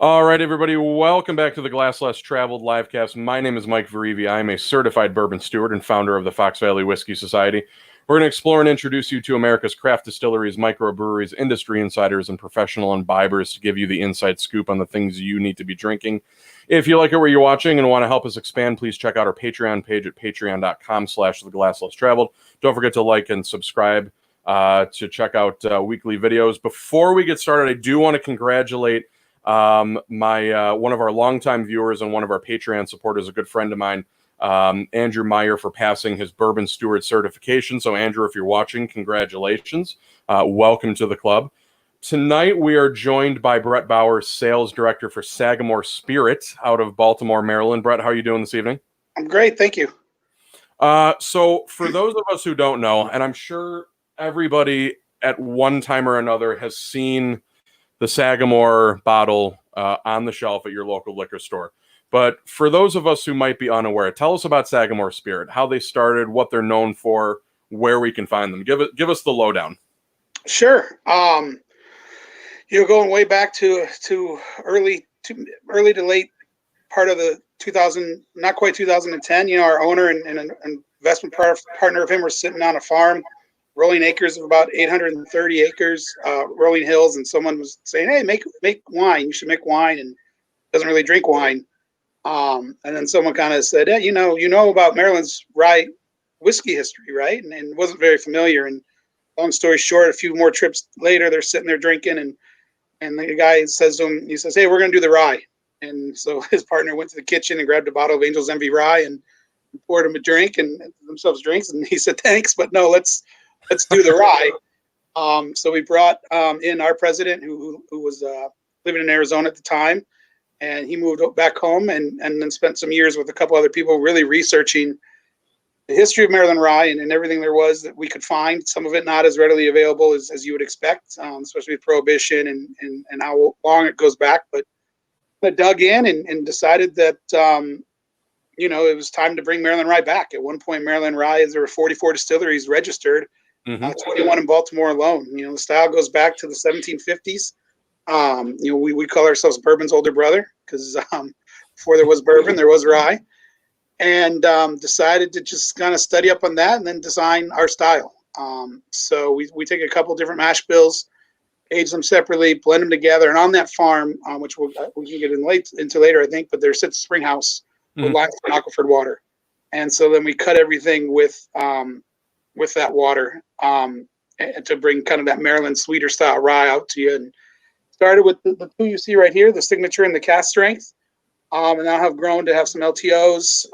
All right, everybody, welcome back to the Glass Less Traveled livecast. My name is Mike Verivi. I'm a certified bourbon steward and founder of the Fox Valley Whiskey Society. We're going to explore and introduce you to America's craft distilleries, microbreweries, industry insiders, and professional imbibers to give you the inside scoop on the things you need to be drinking. If you like it where you're watching and want to help us expand, please check out our Patreon page at patreon.com/theglasslesstraveled. Don't forget to like and subscribe to check out weekly videos. Before we get started, I do want to congratulate one of our longtime viewers and one of our Patreon supporters, a good friend of mine, Andrew Meyer, for passing his Bourbon Steward certification. So, Andrew, if you're watching, congratulations. Welcome to the club. Tonight, we are joined by Brett Bauer, Sales Director for Sagamore Spirits out of Baltimore, Maryland. Brett, how are you doing this evening? I'm great, thank you. So, for those of us who don't know, and I'm sure everybody at one time or another has seen the Sagamore bottle on the shelf at your local liquor store. But for those of us who might be unaware, tell us about Sagamore Spirit, how they started, what they're known for, where we can find them. Give us the lowdown. Sure. Going way back to early to late part of the 2000, not quite 2010. Our owner and an investment partner of him were sitting on a farm, rolling acres of about 830 acres, rolling hills, and someone was saying, "Hey, make wine. You should make wine," and doesn't really drink wine. And then someone kind of said, "Hey, you know about Maryland's rye whiskey history, right?" And wasn't very familiar. And long story short, a few more trips later, they're sitting there drinking, and the guy says to him, he says, "Hey, we're going to do the rye." And so his partner went to the kitchen and grabbed a bottle of Angel's Envy rye and poured him a drink and themselves drinks. And he said, "Thanks, but no, let's do the rye." So we brought in our president who was living in Arizona at the time, and he moved back home and then spent some years with a couple other people really researching the history of Maryland rye and everything there was that we could find. Some of it not as readily available as you would expect, especially with Prohibition and how long it goes back. But I dug in and decided that it was time to bring Maryland rye back. At one point, Maryland rye, there were 44 distilleries registered. 21 in Baltimore alone. The style goes back to the 1750s. We call ourselves bourbon's older brother because before there was bourbon, there was rye, and decided to just kind of study up on that and then design our style. So we take a couple different mash bills, age them separately, blend them together, and on that farm, which we can get into later, I think, but there sits a spring house with limestone aquifers water, and so then we cut everything with that water to bring kind of that Maryland sweeter style rye out to you. And started with the two you see right here, the signature and the cast strength, and now have grown to have some LTOs,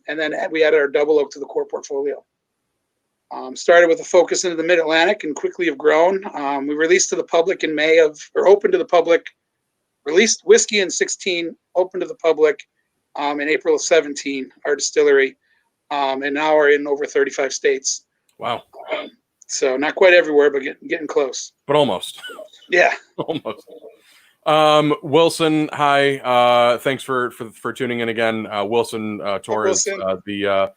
and then we added our double oak to the core portfolio. Started with a focus into the Mid-Atlantic and quickly have grown. We released to the public in opened to the public, released whiskey in 16, opened to the public in April of 17, our distillery, and now we're in over 35 states. Wow. So not quite everywhere, but getting close. But almost. Yeah. Almost. Wilson, hi. Thanks for tuning in again. Wilson Torres, the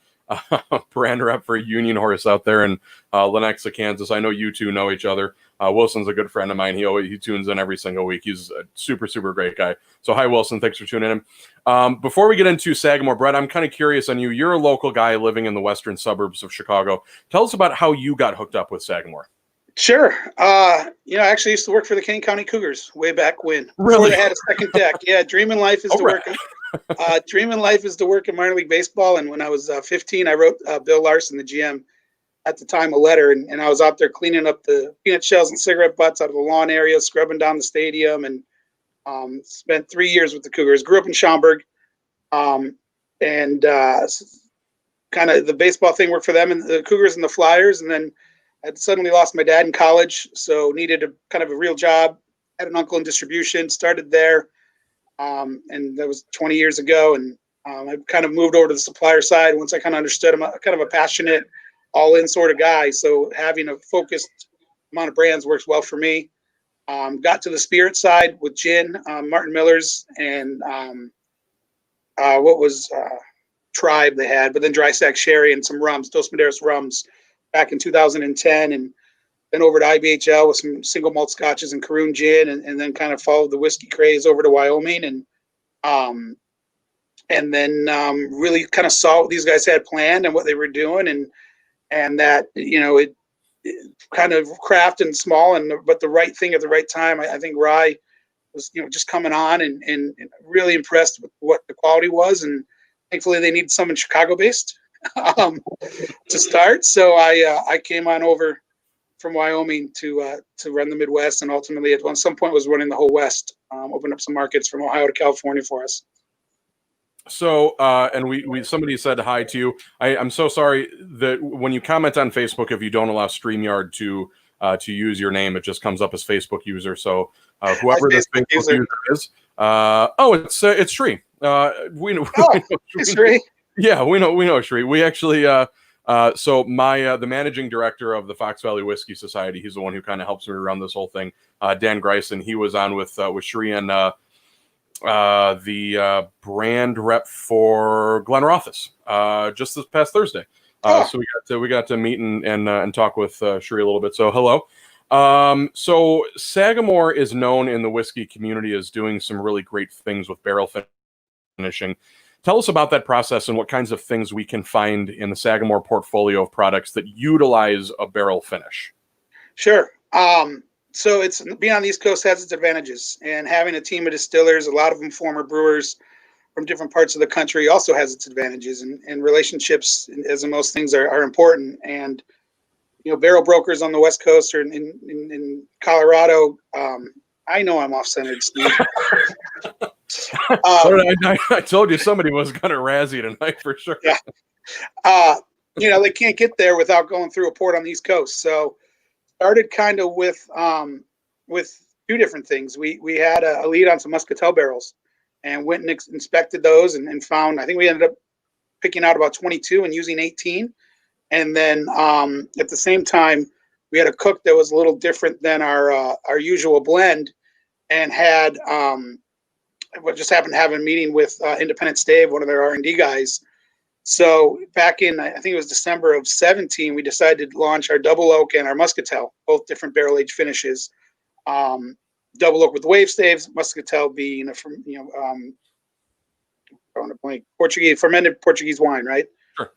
brand rep for Union Horse out there in Lenexa, Kansas. I know you two know each other. Wilson's a good friend of mine. He tunes in every single week. He's a super, super great guy. So hi, Wilson. Thanks for tuning in. Before we get into Sagamore, Brett, I'm kind of curious on you. You're a local guy living in the western suburbs of Chicago. Tell us about how you got hooked up with Sagamore. Sure. I actually used to work for the Kane County Cougars way back when. Really? Before they had a second deck. Yeah, dreaming life is work. Dreaming life is to work in minor league baseball. And when I was 15, I wrote Bill Larson, the GM, at the time, a letter, and I was out there cleaning up the peanut shells and cigarette butts out of the lawn area, scrubbing down the stadium, and spent 3 years with the Cougars. Grew up in Schaumburg, and kind of the baseball thing worked for them and the Cougars and the Flyers, and then I suddenly lost my dad in college, so needed a kind of a real job. Had an uncle in distribution, started there, and that was 20 years ago. And I kind of moved over to the supplier side once I kind of understood I'm kind of a passionate, all-in sort of guy. So having a focused amount of brands works well for me. Got to the spirit side with gin, Martin Miller's, and Tribe they had, but then dry stack sherry and some rums, Dos Maderas rums, back in 2010, and then over to IBHL with some single malt scotches and Caroon gin, and then kind of followed the whiskey craze over to Wyoming, and then really kind of saw what these guys had planned and what they were doing, and that it kind of craft and small, but the right thing at the right time. I think rye was just coming on, and really impressed with what the quality was, and thankfully they needed someone Chicago based to start. So I came on over from Wyoming to run the Midwest, and ultimately at some point was running the whole West, opened up some markets from Ohio to California for us. So, and we somebody said hi to you. I'm so sorry that when you comment on Facebook, if you don't allow StreamYard to use your name, it just comes up as Facebook user. So whoever this Facebook user is, it's Shree. We know Shree. Yeah, we know Shree. We actually so my the managing director of the Fox Valley Whiskey Society, he's the one who kind of helps me run this whole thing. Dan Greisen, he was on with Shree and the brand rep for Glenrothes just this past Thursday. So we got to meet and talk with Shree a little bit. So hello. So Sagamore is known in the whiskey community as doing some really great things with barrel finishing. Tell us about that process and what kinds of things we can find in the Sagamore portfolio of products that utilize a barrel finish. Sure. So it's being on the East Coast has its advantages, and having a team of distillers, a lot of them former brewers from different parts of the country, also has its advantages. And relationships, as in most things, are important. And barrel brokers on the West Coast or in Colorado. I know I'm off-centered, Steve. I told you somebody was going to razz you tonight for sure. Yeah. They can't get there without going through a port on the East Coast. So started kind of with two different things. We had a lead on some Muscatel barrels and went and inspected those and found, I think we ended up picking out about 22 and using 18. And then at the same time, we had a cook that was a little different than our usual blend, and had just happened to have a meeting with Independent Stave, one of their R&D guys. So back in, I think it was December of 17, we decided to launch our double oak and our Muscatel, both different barrel age finishes. Double oak with wave staves, Muscatel being Portuguese fermented Portuguese wine, right? Sure.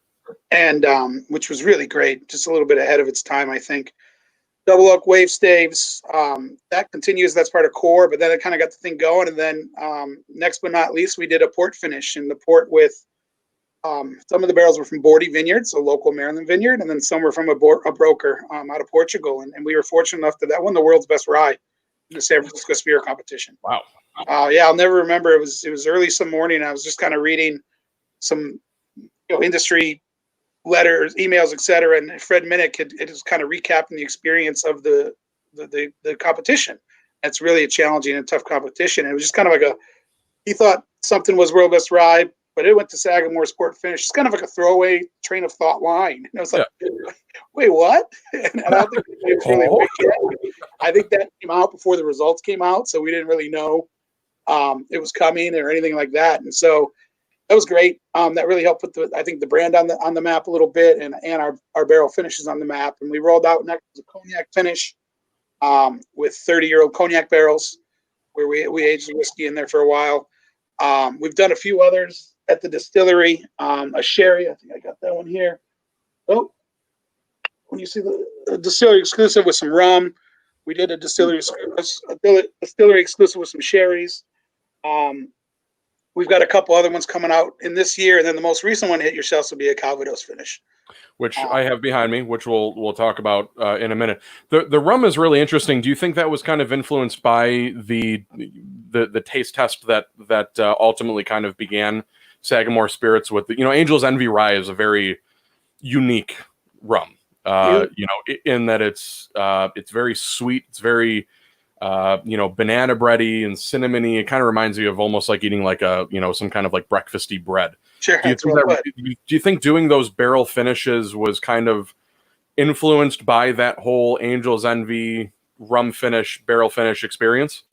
And which was really great, just a little bit ahead of its time, I think. Double oak wave staves, that continues. That's part of core, but then it kind of got the thing going. And then next but not least, we did a port finish, and the port with some of the barrels were from Bordy Vineyards, a local Maryland vineyard, and then some were from a broker out of Portugal. And we were fortunate enough that won the world's best rye in the San Francisco Spirit competition. Wow. Yeah, I'll never remember. It was early some morning. I was just kind of reading some industry letters, emails, etc. And Fred Minnick had just kind of recapping the experience of the competition. It's really a challenging and tough competition. It was just kind of like he thought something was world best rye, but it went to Sagamore Sport Finish. It's kind of like a throwaway train of thought line. And I was like, wait, what? And I don't think it was really I think that came out before the results came out, so we didn't really know it was coming or anything like that. And so that was great. That really helped put the brand on the map a little bit, and our barrel finishes on the map. And we rolled out next a cognac finish with 30-year-old cognac barrels, where we aged the whiskey in there for a while. We've done a few others at the distillery. A sherry, I think I got that one here. Oh, when you see the distillery exclusive with some rum, we did a distillery exclusive with some sherries. We've got a couple other ones coming out in this year, and then the most recent one hit your shelves will be a Calvados finish, which I have behind me, which we'll talk about in a minute. The rum is really interesting. Do you think that was kind of influenced by the taste test that ultimately kind of began Sagamore Spirits with Angel's Envy Rye is a very unique rum, in that it's very sweet, it's very banana bready and cinnamony. It kind of reminds you of almost like eating like some kind of like breakfasty bread. Sure. Do you think doing those barrel finishes was kind of influenced by that whole Angel's Envy rum finish, barrel finish experience?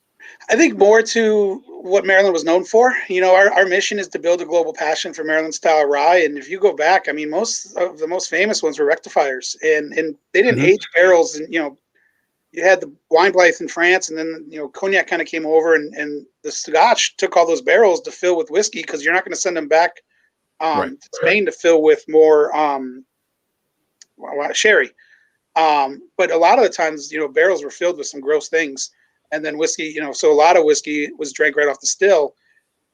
I think more to what Maryland was known for. Our mission is to build a global passion for Maryland style rye. And if you go back, most of the most famous ones were rectifiers, and they didn't age barrels. And you had the wine Blythe in France, and then cognac kind of came over, and the Scotch took all those barrels to fill with whiskey, because you're not going to send them back to Spain to fill with more sherry. But a lot of the times, barrels were filled with some gross things, and then whiskey, so a lot of whiskey was drank right off the still.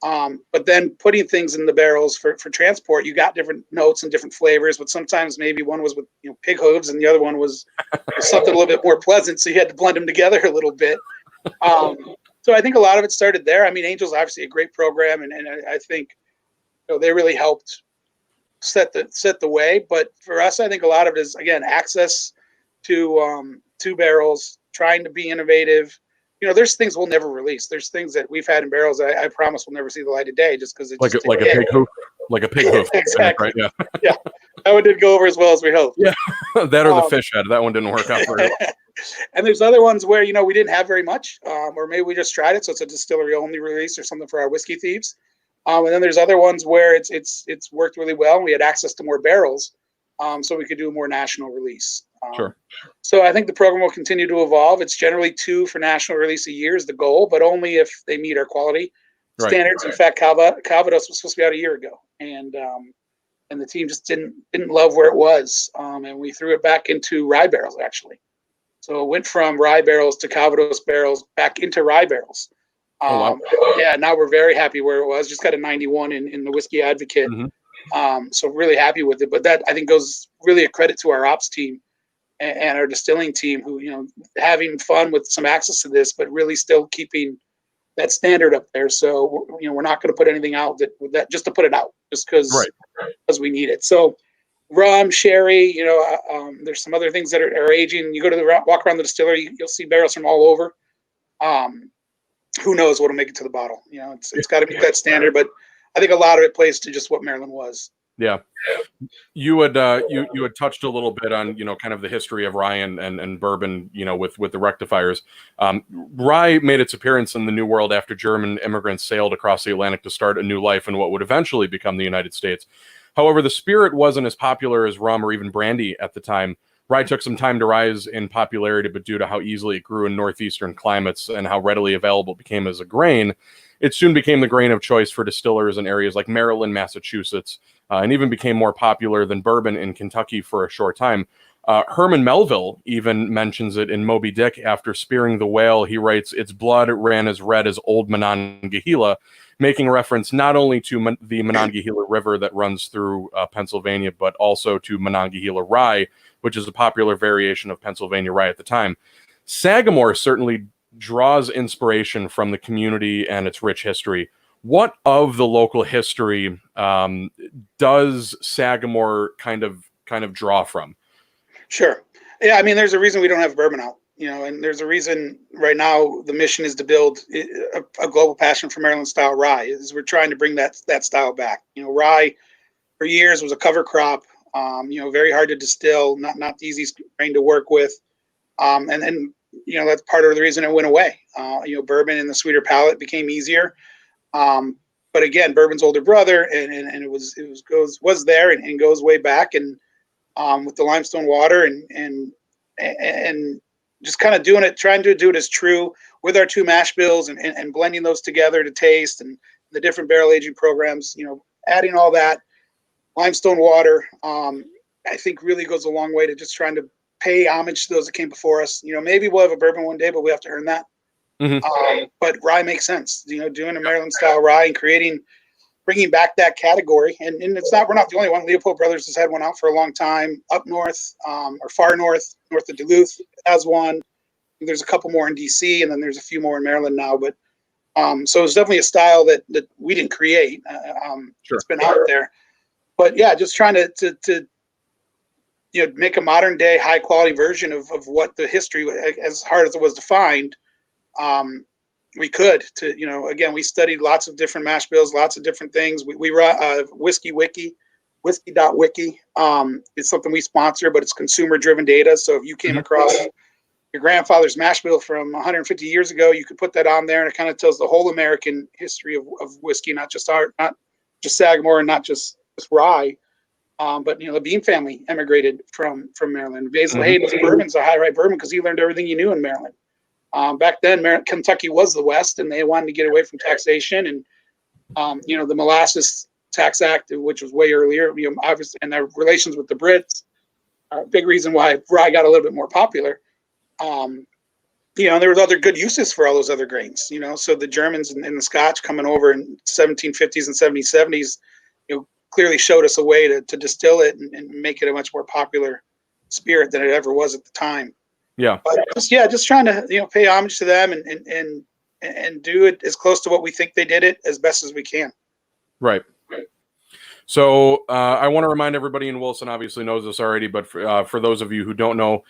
But then putting things in the barrels for transport, you got different notes and different flavors, but sometimes maybe one was with pig hooves and the other one was something a little bit more pleasant. So you had to blend them together a little bit. So I think a lot of it started there. I mean, Angel's obviously a great program, and I think they really helped set the way. But for us, I think a lot of it is, again, access to barrels, trying to be innovative. There's things we'll never release. There's things that we've had in barrels that I promise will never see the light of day, just because it's like a pig hoof, exactly. Right? Yeah, yeah. That one didn't go over as well as we hoped. Yeah, that or the fish head. That one didn't work out very well. And there's other ones where we didn't have very much, or maybe we just tried it, so it's a distillery only release or something for our whiskey thieves. And then there's other ones where it's worked really well, and we had access to more barrels, so we could do a more national release. Sure. So I think the program will continue to evolve. It's generally 2 for national release a year is the goal, but only if they meet our quality standards. In fact, Calvados was supposed to be out a year ago, and the team just didn't love where it was, and we threw it back into rye barrels actually. So it went from rye barrels to Calvados barrels back into rye barrels. Wow. Yeah, now we're very happy where it was. Just got a 91 in the Whiskey Advocate. Mm-hmm. So really happy with it. But that, I think, goes really a credit to our ops team and our distilling team, who, having fun with some access to this, but really still keeping that standard up there. So, we're not going to put anything out that just to put it out, just because we need it. So rum, sherry, there's some other things that are aging. You go to walk around the distillery, you'll see barrels from all over. Who knows what'll make it to the bottle? It's got to be that standard, but I think a lot of it plays to just what Maryland was. Yeah. You had touched a little bit on, kind of the history of rye and bourbon, with the rectifiers. Rye made its appearance in the New World after German immigrants sailed across the Atlantic to start a new life in what would eventually become the United States. However, the spirit wasn't as popular as rum or even brandy at the time. Rye took some time to rise in popularity, but due to how easily it grew in northeastern climates and how readily available it became as a grain, it soon became the grain of choice for distillers in areas like Maryland, Massachusetts, and even became more popular than bourbon in Kentucky for a short time. Herman Melville even mentions it in Moby Dick. After spearing the whale, he writes, "Its blood ran as red as old Monongahela," making reference not only to the Monongahela River that runs through Pennsylvania, but also to Monongahela rye, which is a popular variation of Pennsylvania rye at the time. Sagamore certainly draws inspiration from the community and its rich history. What of the local history does Sagamore kind of draw from? Sure. Yeah, I mean, there's a reason we don't have bourbon out, and there's a reason right now the mission is to build a global passion for Maryland style rye. Is we're trying to bring that style back. Rye for years was a cover crop, very hard to distill, not the easiest grain to work with. And then, that's part of the reason it went away. Bourbon and the sweeter palate became easier. But again, bourbon's older brother, and it was there and goes way back, and with the limestone water and just kind of trying to do it as true with our 2 mash bills and blending those together to taste, and the different barrel aging programs, adding all that limestone water, I think really goes a long way to just trying to pay homage to those that came before us. Maybe we'll have a bourbon one day, but we have to earn that. Mm-hmm. But rye makes sense, doing a Maryland style rye and bringing back that category. And we're not the only one. Leopold Brothers has had one out for a long time up north, or far north of Duluth has one. There's a couple more in DC, and then there's a few more in Maryland now. But so it's definitely a style that we didn't create. Sure. It's been out there. But yeah, just trying to make a modern day high quality version of what the history, as hard as it was to find, we could again, we studied lots of different mash bills, lots of different things. We run Whiskey Wiki, whiskey.wiki. It's something we sponsor, but it's consumer driven data. So if you came across your grandfather's mash bill from 150 years ago, you could put that on there, and it kind of tells the whole American history of whiskey, not just Sagamore and not just rye. But the Beam family emigrated from Maryland. Basil Hayden's bourbon's a high rye bourbon because he learned everything he knew in Maryland. Back then, Kentucky was the West, and they wanted to get away from taxation. And the Molasses Tax Act, which was way earlier, obviously, and their relations with the Brits, a big reason why rye got a little bit more popular. There was other good uses for all those other grains. So the Germans and the Scotch coming over in 1750s and 70s, clearly showed us a way to distill it and make it a much more popular spirit than it ever was at the time. Yeah. But just trying to, pay homage to them and do it as close to what we think they did it as best as we can. Right. So I want to remind everybody, and Wilson obviously knows this already, but for those of you who don't know,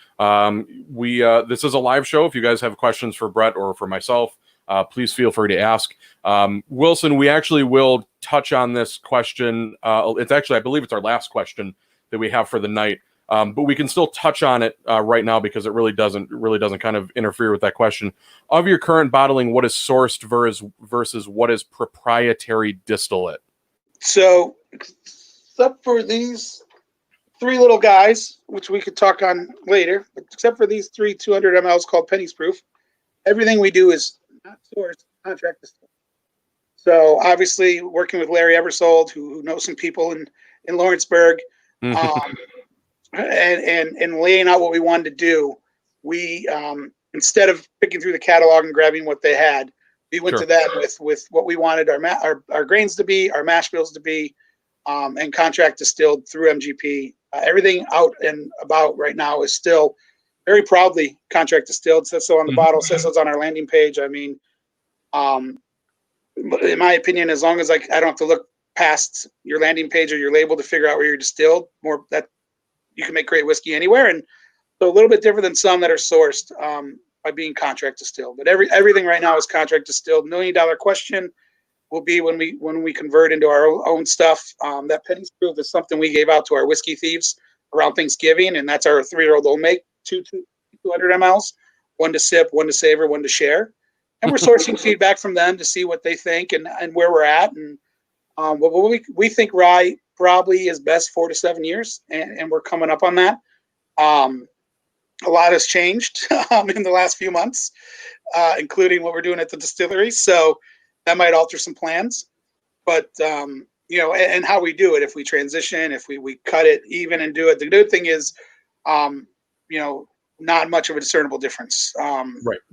this is a live show. If you guys have questions for Brett or for myself, please feel free to ask. Wilson, we actually will touch on this question. It's actually, I believe it's our last question that we have for the night. But we can still touch on it right now because it really doesn't kind of interfere with that question. Of your current bottling, what is sourced versus what is proprietary distillate? So, except for these three little guys, which we could talk on later, but except for these 200 mLs called pennies proof, everything we do is not sourced, contract distilled. So, obviously, working with Larry Eversold, who knows some people in Lawrenceburg, and laying out what we wanted to do, we instead of picking through the catalog and grabbing what they had, we went to that with what we wanted our grains to be, our mash bills to be, and contract distilled through MGP. Everything out and about right now is still very proudly contract distilled. It says so on the bottle, says so on our landing page. I mean, in my opinion, as long as I don't have to look past your landing page or your label to figure out where you're distilled, that you can make great whiskey anywhere. And so a little bit different than some that are sourced by being contract distilled. But everything right now is contract distilled. $1 million question will be when we convert into our own stuff. That pennies proof is something we gave out to our whiskey thieves around Thanksgiving, and that's our 3-year-old old make, 200 mLs, one to sip, one to savor, one to share. And we're sourcing feedback from them to see what they think and where we're at. And we think rye probably is best 4 to 7 years, and we're coming up on that. A lot has changed in the last few months, including what we're doing at the distillery. So that might alter some plans, but and how we do it, if we transition, if we cut it even and do it. The good thing is, not much of a discernible difference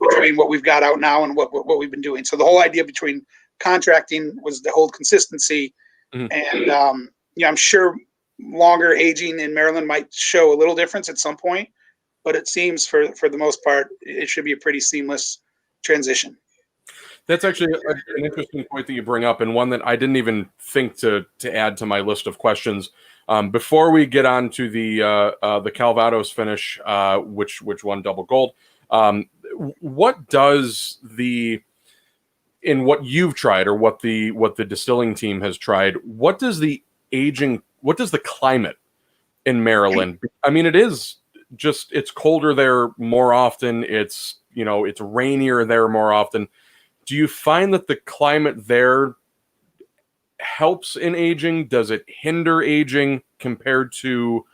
between what we've got out now and what we've been doing. So the whole idea between contracting was to hold consistency, and I'm sure longer aging in Maryland might show a little difference at some point, but it seems for the most part it should be a pretty seamless transition. That's actually an interesting point that you bring up, and one that I didn't even think to add to my list of questions. Before we get on to the Calvados finish, which won double gold, what does in what you've tried, or what the distilling team has tried, what does the climate in Maryland? I mean, it's colder there more often. It's rainier there more often. Do you find that the climate there helps in aging? Does it hinder aging compared to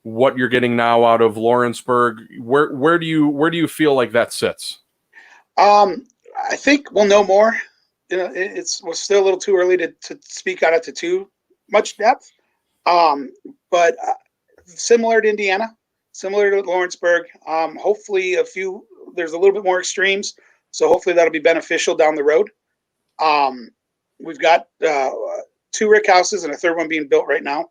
what you're getting now out of Lawrenceburg? Where do you feel like that sits? I think we'll know more. We're still a little too early to speak on it to too much depth. But similar to Indiana, similar to Lawrenceburg, hopefully there's a little bit more extremes. So hopefully that'll be beneficial down the road. We've got 2 rick houses and a third one being built right now.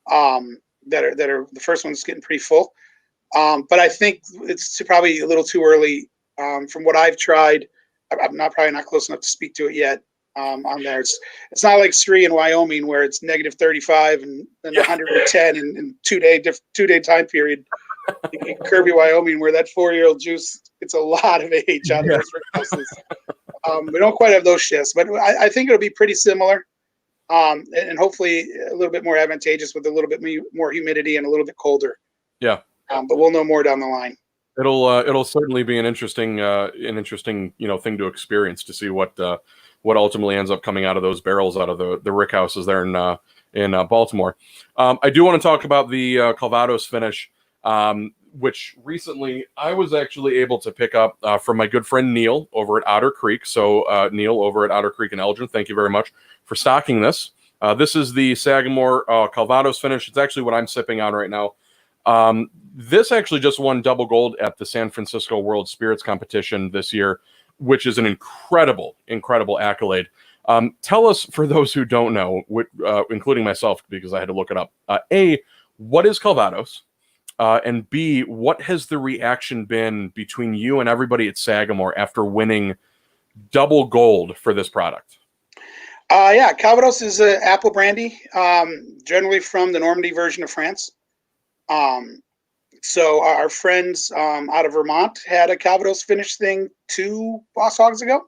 That are the first one's getting pretty full. But I think it's probably a little too early. From what I've tried, I'm probably not close enough to speak to it yet. On there, it's not like Sri in Wyoming where it's -35 and then 110 in 2-day time period. In Kirby, Wyoming, where that 4-year-old juice gets a lot of age out of those rick houses. We don't quite have those shifts, but I think it'll be pretty similar, and hopefully a little bit more advantageous with a little bit more humidity and a little bit colder. Yeah. But we'll know more down the line. It'll certainly be an interesting thing to experience, to see what what ultimately ends up coming out of those barrels out of the rick houses there in Baltimore. I do want to talk about the Calvados finish, which recently I was actually able to pick up from my good friend Neil over at Otter Creek. So Neil over at Otter Creek in Elgin, thank you very much for stocking this. This is the Sagamore Calvados finish. It's actually what I'm sipping on right now. This actually just won double gold at the San Francisco World Spirits Competition this year, which is an incredible accolade. Tell us, for those who don't know, including myself, because I had to look it up, A, what is Calvados? And B, what has the reaction been between you and everybody at Sagamore after winning double gold for this product? Yeah, Calvados is an apple brandy, generally from the Normandy version of France. So our friends out of Vermont had a Calvados finish thing 2 Boss Hogs ago.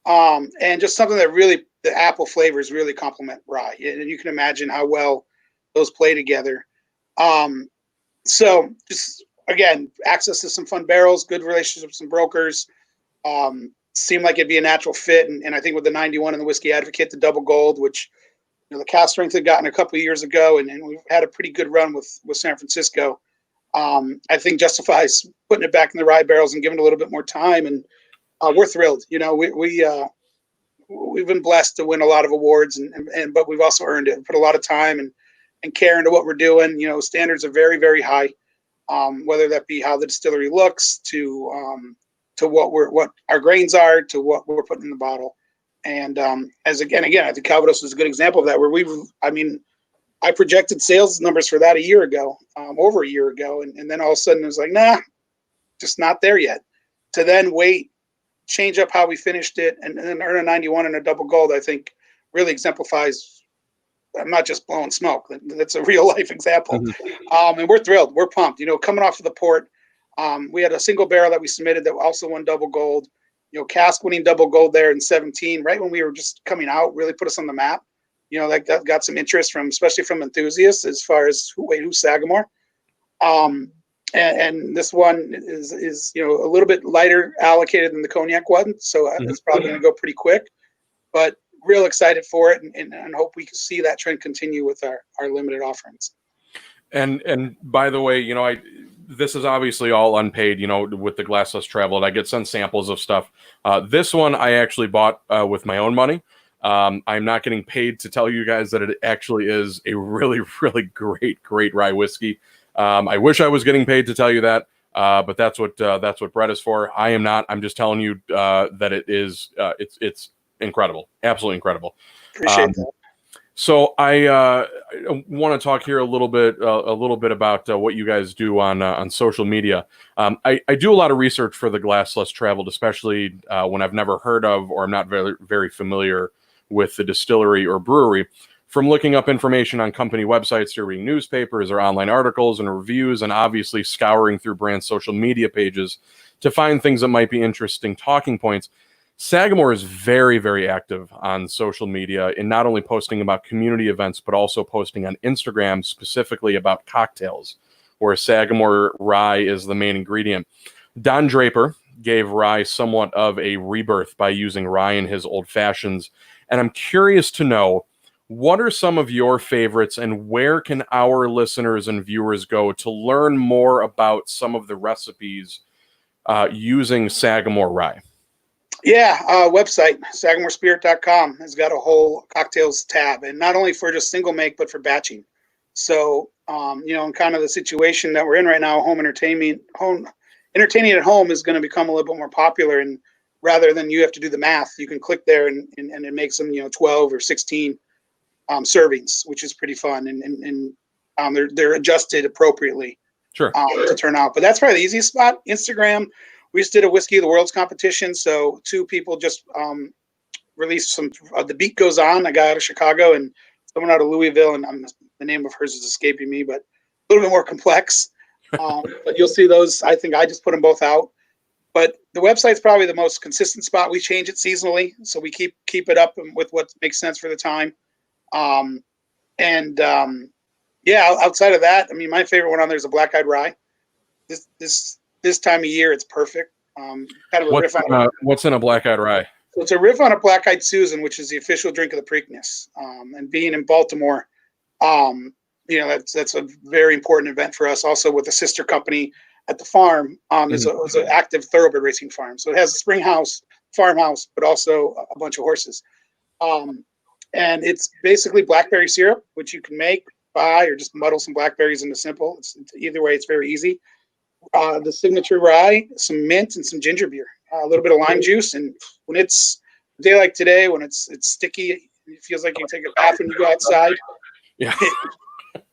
And just something that really, the apple flavors really complement rye. And you can imagine how well those play together. So just, again, access to some fun barrels, good relationships with some brokers. Seemed like it'd be a natural fit. And I think with the 91 and the Whiskey Advocate, the double gold, which, you know, the cast strength had gotten a couple of years ago, and we've had a pretty good run with San Francisco. I think justifies putting it back in the rye barrels and giving it a little bit more time. And we're thrilled. You know, we've been blessed to win a lot of awards, but we've also earned it. We put a lot of time and care into what we're doing. You know, standards are very, very high. Whether that be how the distillery looks, to what our grains are, to what we're putting in the bottle. And again, I think Calvados is a good example of that, where I projected sales numbers for that a year ago, over a year ago. And then all of a sudden it was like, nah, just not there yet. To then wait, change up how we finished it, and then earn a 91 and a double gold, I think really exemplifies. I'm not just blowing smoke. That's a real life example. Mm-hmm. And we're thrilled. We're pumped. You know, coming off of the port, we had a single barrel that we submitted that also won double gold. You know, cask winning double gold there in 17, right when we were just coming out, really put us on the map. You know, that got some interest especially from enthusiasts as far as who's Sagamore. And this one is you know, a little bit lighter allocated than the cognac one, so it's probably going to go pretty quick. But real excited for it, and hope we can see that trend continue with our limited offerings. And by the way, you know, this is obviously all unpaid, you know, with the Glass Less Traveled. I get sent samples of stuff. This one I actually bought with my own money. I'm not getting paid to tell you guys that it actually is a really, really great rye whiskey. I wish I was getting paid to tell you that, but that's what Brett is for. I am not. I'm just telling you that it is. It's incredible, absolutely incredible. Appreciate that. So I want to talk here a little bit about what you guys do on social media. I do a lot of research for the Glass Less Traveled, especially when I've never heard of or I'm not very, very familiar with the distillery or brewery. From looking up information on company websites to reading newspapers or online articles and reviews, and obviously scouring through brand social media pages to find things that might be interesting talking points. Sagamore is very, very active on social media in not only posting about community events, but also posting on Instagram specifically about cocktails, where Sagamore rye is the main ingredient. Don Draper gave rye somewhat of a rebirth by using rye in his old fashions. And I'm curious to know, what are some of your favorites, and where can our listeners and viewers go to learn more about some of the recipes using Sagamore rye? Yeah, website, SagamoreSpirit.com has got a whole cocktails tab, and not only for just single make, but for batching. So, you know, in kind of the situation that we're in right now, entertaining at home is going to become a little bit more popular. And rather than you have to do the math, you can click there and it makes them, you know, 12 or 16 servings, which is pretty fun. And they're adjusted appropriately, sure, to turn out. But that's probably the easiest spot. Instagram. We just did a Whiskey of the Worlds competition. So 2 people just released some, The Beat Goes On, a guy out of Chicago, and someone out of Louisville. And the name of hers is escaping me, but a little bit more complex. But you'll see those. I think I just put them both out. But the website's probably the most consistent spot. We change it seasonally, so we keep it up with what makes sense for the time. Yeah, outside of that, I mean, my favorite one on there is a black-eyed rye. This time of year, it's perfect. Kind of a riff on what's in a black-eyed rye? So it's a riff on a Black Eyed Susan, which is the official drink of the Preakness. And being in Baltimore, that's a very important event for us. Also, with the sister company at the farm, is an active thoroughbred racing farm. So it has a spring house, farmhouse, but also a bunch of horses. And it's basically blackberry syrup, which you can make, buy, or just muddle some blackberries into simple. Either way, it's very easy. The signature rye, some mint, and some ginger beer, a little bit of lime juice. And when it's a day like today, when it's sticky, it feels like you take a bath when you go outside. Yeah.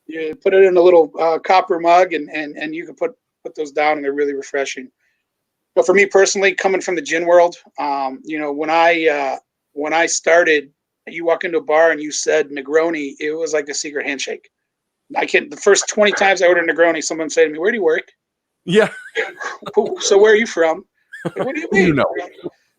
You put it in a little copper mug, and you can put those down, and they're really refreshing. But for me personally, coming from the gin world, when I started, you walk into a bar and you said Negroni, it was like a secret handshake. The first 20 times I ordered Negroni, someone said to me, "Where do you work?" Yeah. So where are you from? What do you mean?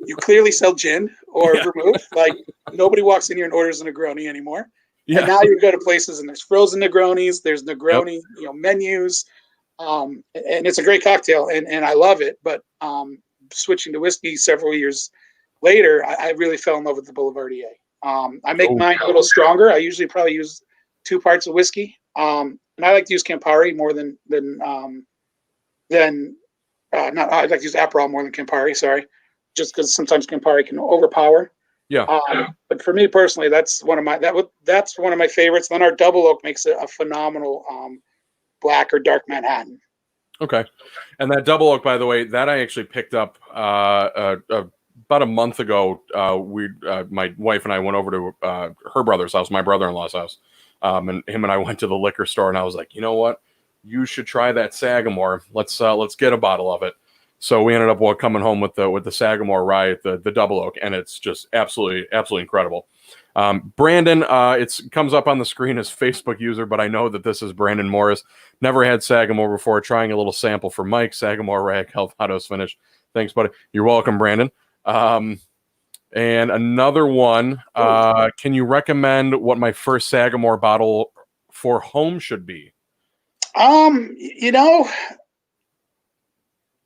You clearly sell gin or vermouth. Like, nobody walks in here and orders a Negroni anymore. Yeah. And now you go to places and there's frozen Negronis, there's Negroni, menus. And it's a great cocktail, and I love it. But switching to whiskey several years later, I really fell in love with the Boulevardier. I make mine a little stronger. I usually probably use 2 parts of whiskey. And I like to use Campari more than I like to use Aperol more than Campari. Sorry, just because sometimes Campari can overpower. Yeah. But for me personally, that's one of my favorites. Then our double oak makes a phenomenal black or dark Manhattan. Okay. And that double oak, by the way, that I actually picked up about a month ago. My wife and I went over to her brother's house, my brother-in-law's house, and him and I went to the liquor store, and I was like, you know what? You should try that Sagamore. Let's get a bottle of it. So we ended up coming home with the Sagamore rye, the double oak, and it's just absolutely incredible. Brandon, it comes up on the screen as Facebook user, but I know that this is Brandon Morris. Never had Sagamore before. Trying a little sample for Mike. Sagamore rye Calvados finish. Thanks, buddy. You're welcome, Brandon. And another one. Can you recommend what my first Sagamore bottle for home should be?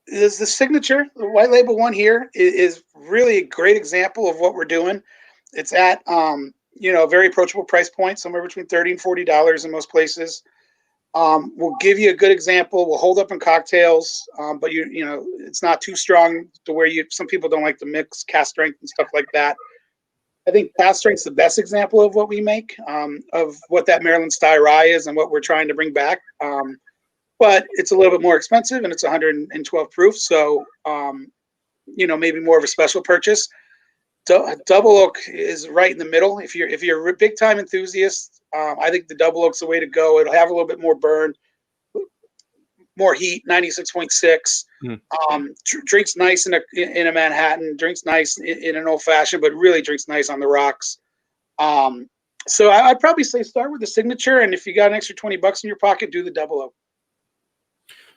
Is the signature, the white label one here is really a great example of what we're doing. It's at a very approachable price point, somewhere between $30 and $40 in most places. We'll give you a good example. We'll hold up in cocktails, but it's not too strong to where some people don't like to mix cast strength and stuff like that. I think cast strength's the best example of what we make, of what that Maryland style rye is and what we're trying to bring back. But it's a little bit more expensive, and it's 112 proof. So, maybe more of a special purchase. Double oak is right in the middle. If you're a big time enthusiast, I think the double oak's the way to go. It'll have a little bit more burn, more heat, 96.6. Drinks nice in a Manhattan. Drinks nice in an old fashioned, but really drinks nice on the rocks. So I'd probably say start with the signature, and if you got an extra $20 in your pocket, do the double oak.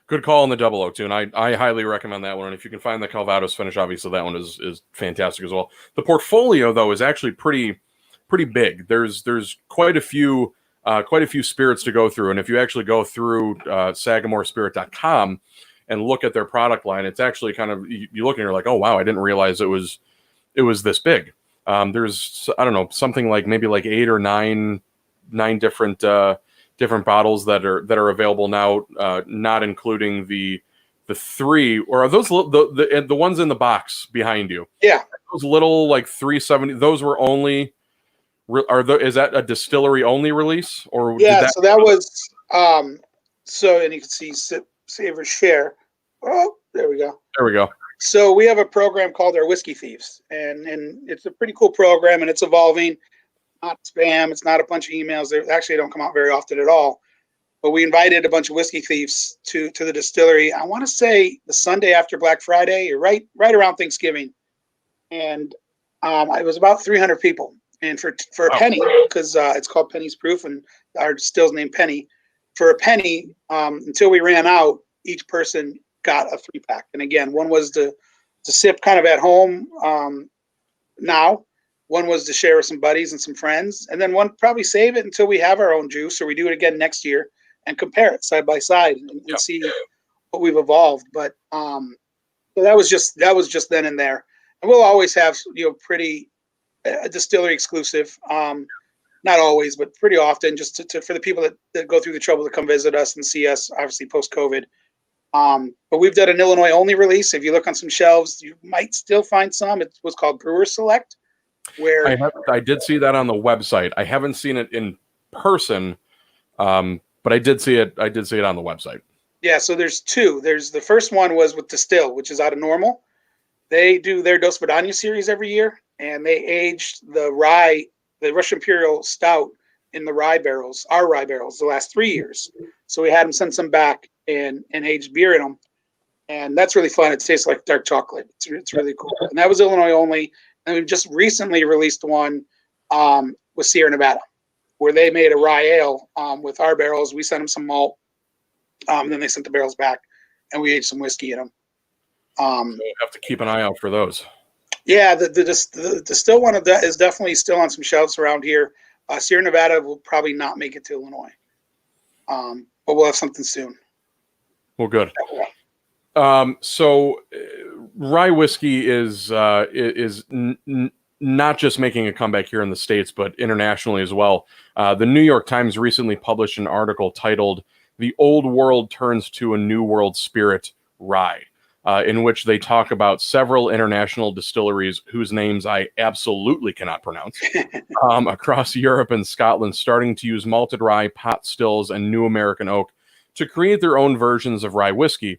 Good call on the double oak too, and I highly recommend that one. And if you can find the Calvados finish, obviously that one is fantastic as well. The portfolio though is actually pretty big. There's quite a few spirits to go through, and if you actually go through SagamoreSpirit.com and look at their product line, it's actually kind of, you look and you're like, oh wow, I didn't realize it was this big. There's, I don't know, something like maybe like 8 or 9 different bottles that are available now, not including the 3, or are those the ones in the box behind you? Yeah, those little like 370. Those were only. Is that a distillery only release, or so that was and you can see Savor Share. Oh, there we go. So we have a program called our Whiskey Thieves, and it's a pretty cool program, and it's evolving. Not spam. It's not a bunch of emails. They actually don't come out very often at all. But we invited a bunch of whiskey thieves to the distillery. I want to say the Sunday after Black Friday, or right around Thanksgiving, and it was about 300 people. And for a penny, because it's called Penny's Proof, and our distill's named Penny. For a penny, until we ran out, each person got a 3-pack. And again, one was to sip kind of at home now. One was to share with some buddies and some friends, and then one probably save it until we have our own juice, or we do it again next year and compare it side by side and see what we've evolved. But so that was just then and there. And we'll always have, pretty distillery exclusive. Not always, but pretty often, just for the people that go through the trouble to come visit us and see us, obviously post-COVID. But we've done an Illinois only release. If you look on some shelves, you might still find some. It was called Brewer Select, where I did see that on the website. I haven't seen it in person, but I did see it. I did see it on the website. Yeah, so there's two. There's the first one was with Distill, which is out of Normal. They do their Dos Vidania series every year, and they aged the rye, the Russian Imperial Stout, in the rye barrels, our rye barrels, the last 3 years. So we had them send some back and aged beer in them, and that's really fun. It tastes like dark chocolate. It's really cool. And that was Illinois only. And we've just recently released one with Sierra Nevada, where they made a rye ale with our barrels. We sent them some malt, then they sent the barrels back, and we aged some whiskey in them. So we'll have to keep an eye out for those. Yeah, the Distill one is definitely still on some shelves around here. Sierra Nevada will probably not make it to Illinois, but we'll have something soon. Well, good. So rye whiskey is not just making a comeback here in the States, but internationally as well. The New York Times recently published an article titled "The Old World Turns to a New World Spirit, Rye," in which they talk about several international distilleries whose names I absolutely cannot pronounce across Europe and Scotland, starting to use malted rye, pot stills, and new American oak to create their own versions of rye whiskey.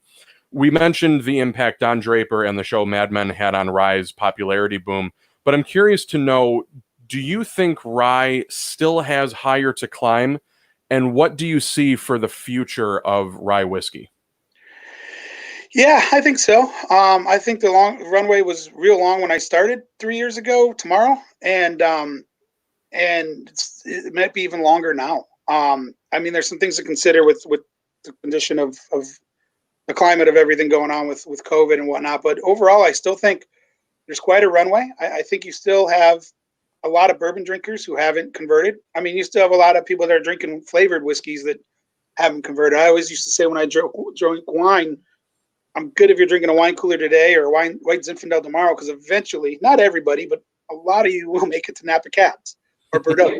We mentioned the impact Don Draper and the show Mad Men had on rye's popularity boom, but I'm curious to know, do you think rye still has higher to climb, and what do you see for the future of rye whiskey? Yeah, I think so. I think the runway was real long when I started 3 years ago tomorrow, and it might be even longer now. I mean, there's some things to consider with the condition of the climate of everything going on with COVID and whatnot. But overall, I still think there's quite a runway. I think you still have a lot of bourbon drinkers who haven't converted. I mean, you still have a lot of people that are drinking flavored whiskeys that haven't converted. I always used to say when I drink wine, I'm good if you're drinking a wine cooler today or a white Zinfandel tomorrow, because eventually, not everybody, but a lot of you will make it to Napa Cabs or Bordeaux.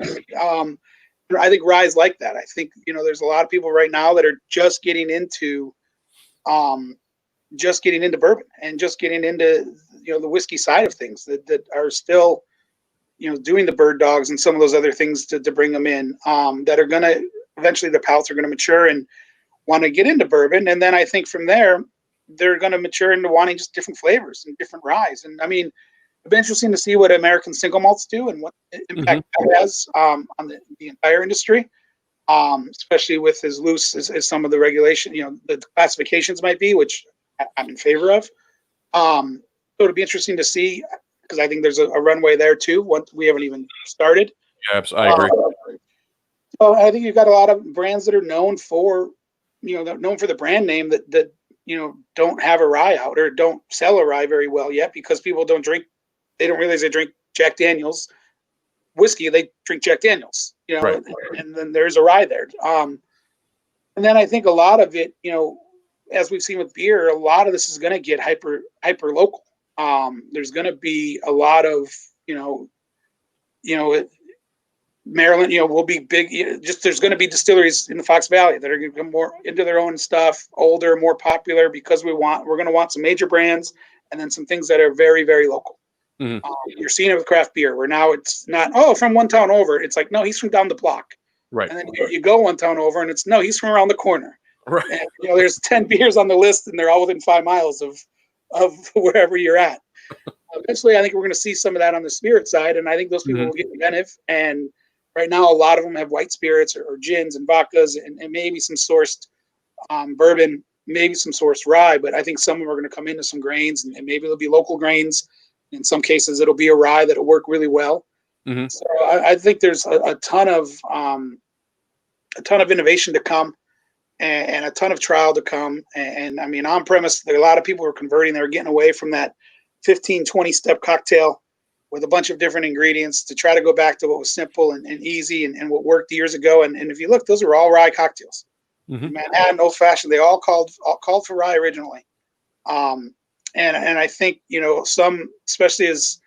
I think rye is like that. I think, there's a lot of people right now that are just getting into bourbon and just getting into, the whiskey side of things that are still, doing the bird dogs and some of those other things to bring them in, that are going to, eventually the palates are going to mature and want to get into bourbon. And then I think from there, they're going to mature into wanting just different flavors and different ryes. And I mean, it'll be interesting to see what American single malts do and what impact that has on the entire industry, especially with as loose as some of the regulation, the classifications might be, which I'm in favor of. So it'll be interesting to see, because I think there's a runway there too. What we haven't even started. Yes, I agree. So I think you've got a lot of brands that are known for, known for the brand name that don't have a rye out or don't sell a rye very well yet, because people don't realize they drink Jack Daniels whiskey. They drink Jack Daniels, right. And then there's a rye there. And then I think a lot of it, as we've seen with beer, a lot of this is going to get hyper local. There's going to be a lot of, Maryland, will be big. There's going to be distilleries in the Fox Valley that are going to come more into their own stuff, older, more popular, because we're going to want some major brands and then some things that are very, very local. Mm-hmm. You're seeing it with craft beer, where now it's not, from one town over. It's like, no, he's from down the block. Right. And then you go one town over and it's, no, he's from around the corner. Right. And, there's 10 beers on the list and they're all within 5 miles of wherever you're at. Eventually, I think we're going to see some of that on the spirit side. And I think those people will get inventive. And right now, a lot of them have white spirits or gins and vodkas and maybe some sourced bourbon, maybe some sourced rye. But I think some of them are going to come into some grains, and maybe it'll be local grains. In some cases, it'll be a rye that'll work really well. Mm-hmm. So I think there's a ton of innovation to come, and a ton of trial to come. And I mean, on premise, there are a lot of people who are converting. They're getting away from that 15, 20 step cocktail with a bunch of different ingredients to try to go back to what was simple and easy and what worked years ago. And if you look, those are all rye cocktails. Mm-hmm. Manhattan, Old Fashioned, they all called for rye originally. And I think, some, especially as,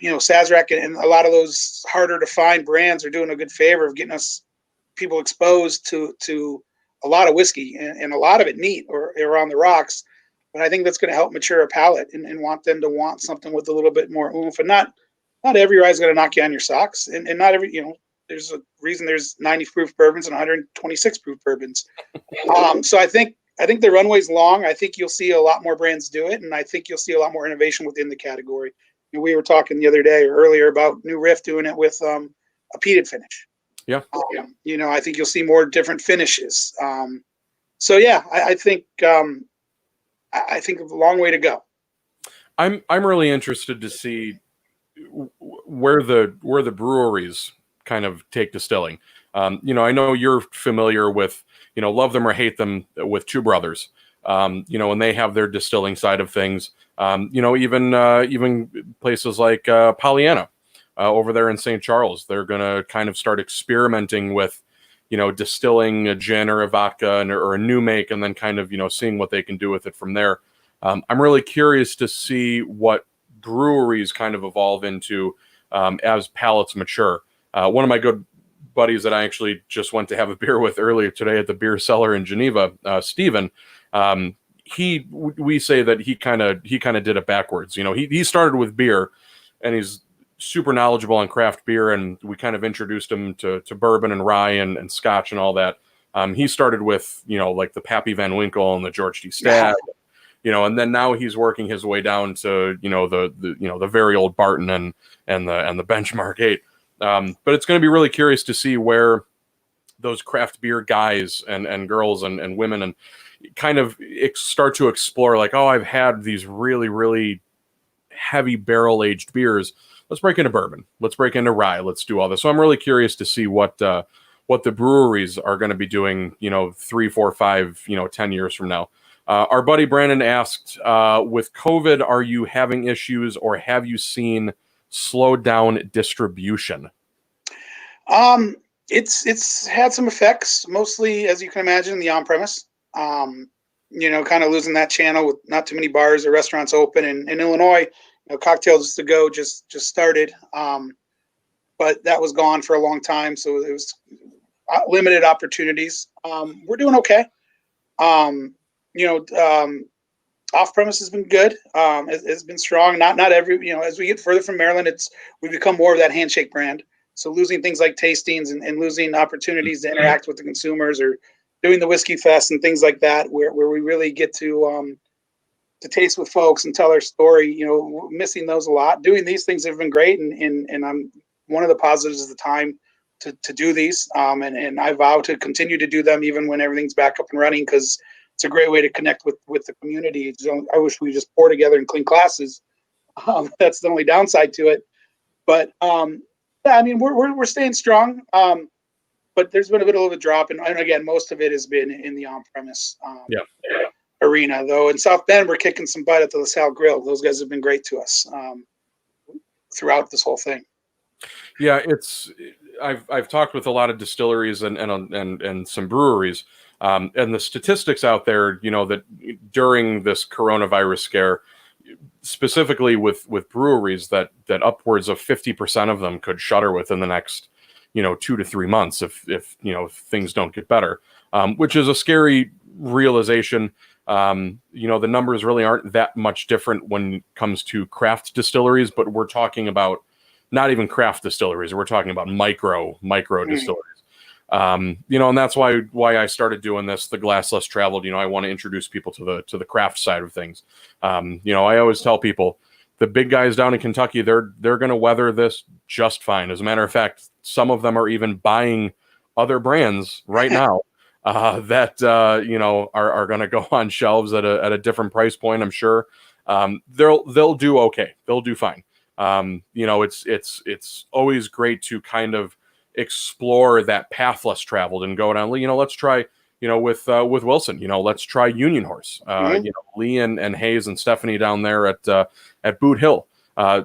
Sazerac and a lot of those harder to find brands are doing a good favor of getting us people exposed to a lot of whiskey and a lot of it neat or on the rocks. But I think that's going to help mature a palate and want them to want something with a little bit more oomph. And not every rye is going to knock you on your socks. And not every, there's a reason there's 90 proof bourbons and 126 proof bourbons. So I think the runway's long. I think you'll see a lot more brands do it. And I think you'll see a lot more innovation within the category. We were talking the other day or earlier about New Riff doing it with a peated finish. Yeah. I think you'll see more different finishes. So yeah, I think a long way to go. I'm really interested to see where the breweries kind of take distilling. I know you're familiar with, love them or hate them with Two Brothers. And they have their distilling side of things. Even places like Pollyanna over there in St. Charles, they're going to kind of start experimenting with, distilling a gin or a vodka or a new make, and then kind of, seeing what they can do with it from there. I'm really curious to see what breweries kind of evolve into as palates mature. One of my good buddies that I actually just went to have a beer with earlier today at the beer cellar in Geneva, Steven, we say that he kind of did it backwards. He started with beer, and he's super knowledgeable on craft beer, and we kind of introduced him to bourbon and rye and scotch and all that. He started with, like the Pappy Van Winkle and the George D. Stagg, and then now he's working his way down to, the very old Barton and the Benchmark 8. But it's going to be really curious to see where those craft beer guys and girls and women and kind of start to explore, like, oh, I've had these really, really heavy barrel aged beers. Let's break into bourbon. Let's break into rye. Let's do all this. So I'm really curious to see what the breweries are going to be doing, 3, 4, 5, 10 years from now. Our buddy Brandon asked, with COVID, are you having issues or have you seen slowed down distribution? It's had some effects, mostly, as you can imagine, the on-premise. Kind of losing that channel with not too many bars or restaurants open. And in Illinois, Cocktails to Go just started, but that was gone for a long time, so it was limited opportunities. We're doing okay. Off-premise has been good. It's been strong. Not every, as we get further from Maryland, we become more of that handshake brand. So losing things like tastings and losing opportunities to interact with the consumers, or doing the whiskey fest and things like that, where we really get to taste with folks and tell our story. We're missing those a lot. Doing these things have been great, and I'm one of the positives is the time to do these. And I vow to continue to do them even when everything's back up and running, because it's a great way to connect with the community. I wish we just pour together in clean classes. That's the only downside to it. But yeah, I mean, we're staying strong. But there's been a little of a drop, and again, most of it has been in the on-premise arena. Though in South Bend, we're kicking some butt at the LaSalle Grill. Those guys have been great to us throughout this whole thing. Yeah, I've talked with a lot of distilleries and some breweries, and the statistics out there, that during this coronavirus scare, specifically with breweries, that upwards of 50% of them could shutter within the next 2 to 3 months if things don't get better, which is a scary realization. The numbers really aren't that much different when it comes to craft distilleries, but we're talking about not even craft distilleries. We're talking about micro distilleries. And that's why I started doing this, the Glass Less Traveled. I want to introduce people to the craft side of things. I always tell people, the big guys down in Kentucky, they're going to weather this just fine. As a matter of fact, some of them are even buying other brands right now that are going to go on shelves at a different price point. I'm sure they'll do okay. They'll do fine. It's always great to kind of explore that path less traveled and go down. Let's try. With Wilson, let's try Union Horse. Lee and Hayes and Stephanie down there at Boot Hill,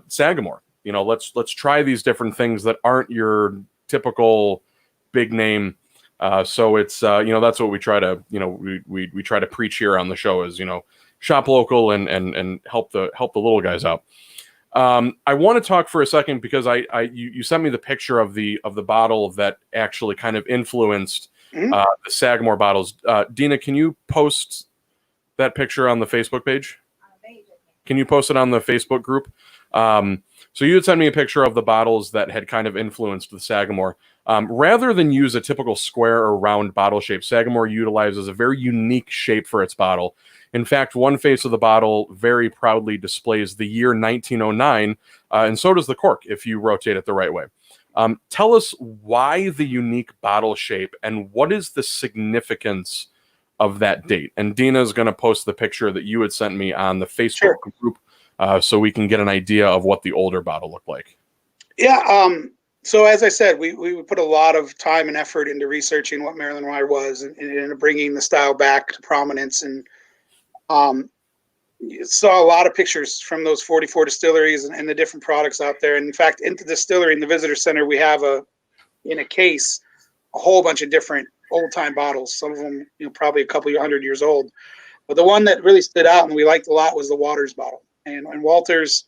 Sagamore. Let's try these different things that aren't your typical big name. So it's that's what we try to we try to preach here on the show is shop local and help the little guys out. I want to talk for a second because you sent me the picture of the bottle that actually kind of influenced the Sagamore bottles. Dina, can you post that picture on the Facebook page? Can you post it on the Facebook group? So you had sent me a picture of the bottles that had kind of influenced the Sagamore. Rather than use a typical square or round bottle shape, Sagamore utilizes a very unique shape for its bottle. In fact, one face of the bottle very proudly displays the year 1909, and so does the cork if you rotate it the right way. Tell us why the unique bottle shape and what is the significance of that date. And Dina is going to post the picture that you had sent me on the Facebook group so we can get an idea of what the older bottle looked like. Yeah. So as I said, we put a lot of time and effort into researching what Maryland Rye was and bringing the style back to prominence. And saw a lot of pictures from those 44 distilleries and the different products out there. And in fact, in the distillery, in the visitor center, we have in a case, a whole bunch of different old time bottles. Some of them, probably a couple of 100 years old. But the one that really stood out and we liked a lot was the Walters bottle. And Walters,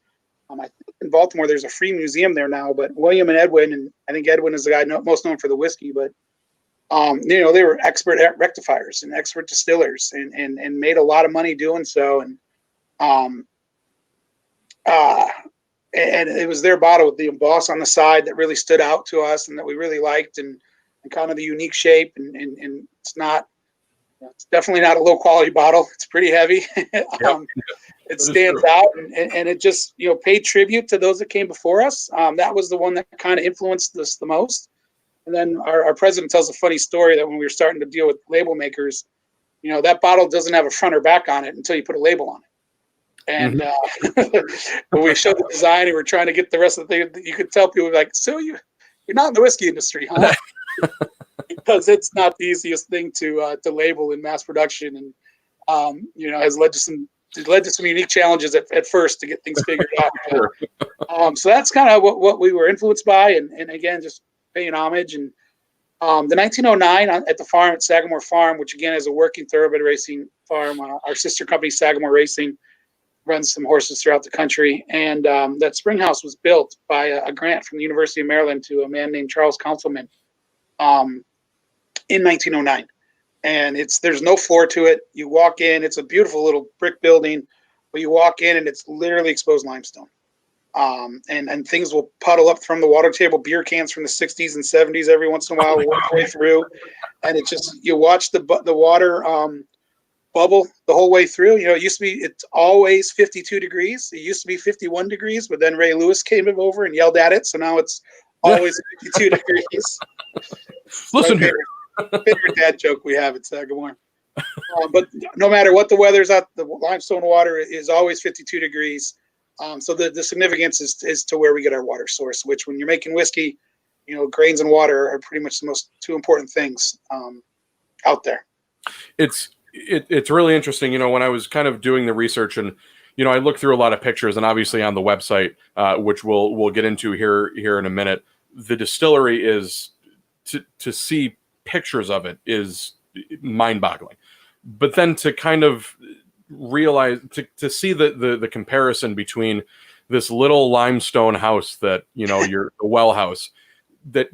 I think in Baltimore, there's a free museum there now, but William and Edwin, and I think Edwin is the guy most known for the whiskey, but they were expert rectifiers and expert distillers and made a lot of money doing so. And it was their bottle with the emboss on the side that really stood out to us and that we really liked and kind of the unique shape. And it's definitely not a low quality bottle. It's pretty heavy. It stands out and it just, paid tribute to those that came before us. That was the one that kind of influenced us the most. And then our president tells a funny story that when we were starting to deal with label makers, that bottle doesn't have a front or back on it until you put a label on it. And when we showed the design and we're trying to get the rest of the thing, you could tell people like, so you're not in the whiskey industry, huh? Because it's not the easiest thing to label in mass production, and has led to some unique challenges at first to get things figured out. So that's kind of what we were influenced by, and again, just paying homage. And the 1909 at the farm at Sagamore Farm, which again is a working thoroughbred racing farm. Our sister company Sagamore Racing runs some horses throughout the country, and that spring house was built by a grant from the University of Maryland to a man named Charles Councilman in 1909. And there's no floor to it. You walk in, it's a beautiful little brick building, but you walk in and it's literally exposed limestone. And things will puddle up from the water table, beer cans from the 60s and 70s every once in a while work their way through. And it just, you watch the water bubble the whole way through. It's always 52 degrees. It used to be 51 degrees, but then Ray Lewis came over and yelled at it. So now it's always 52 degrees. Listen here. Favorite dad joke we have at Sagamore. But no matter what the weather's out, the limestone water is always 52 degrees. So the significance is to where we get our water source, which when you're making whiskey, grains and water are pretty much the most two important things out there. It's really interesting. When I was kind of doing the research and, I looked through a lot of pictures and obviously on the website, which we'll get into here in a minute, the distillery is to see pictures of it is mind-boggling, but then to kind of realize to see the comparison between this little limestone house that your well house that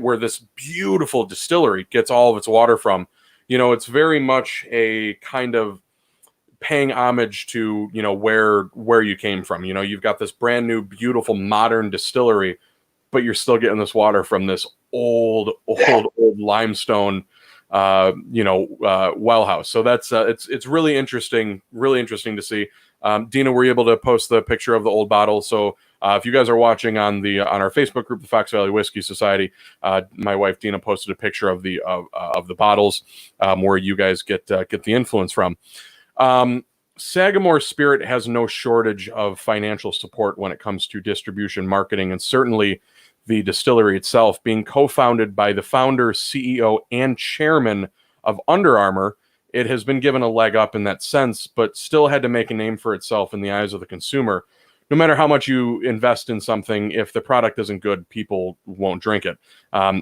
where this beautiful distillery gets all of its water from, it's very much a kind of paying homage to where you came from. You've got this brand new beautiful modern distillery, but you're still getting this water from this old limestone, well house. So that's it's really interesting to see. Dina, were you able to post the picture of the old bottle? So if you guys are watching on our Facebook group, the Fox Valley Whiskey Society, my wife Dina posted a picture of the bottles where you guys get the influence from. Sagamore Spirit has no shortage of financial support when it comes to distribution, marketing, and certainly the distillery itself, being co-founded by the founder, CEO, and chairman of Under Armour. It has been given a leg up in that sense, but still had to make a name for itself in the eyes of the consumer. no matter how much you invest in something, if the product isn't good, people won't drink it.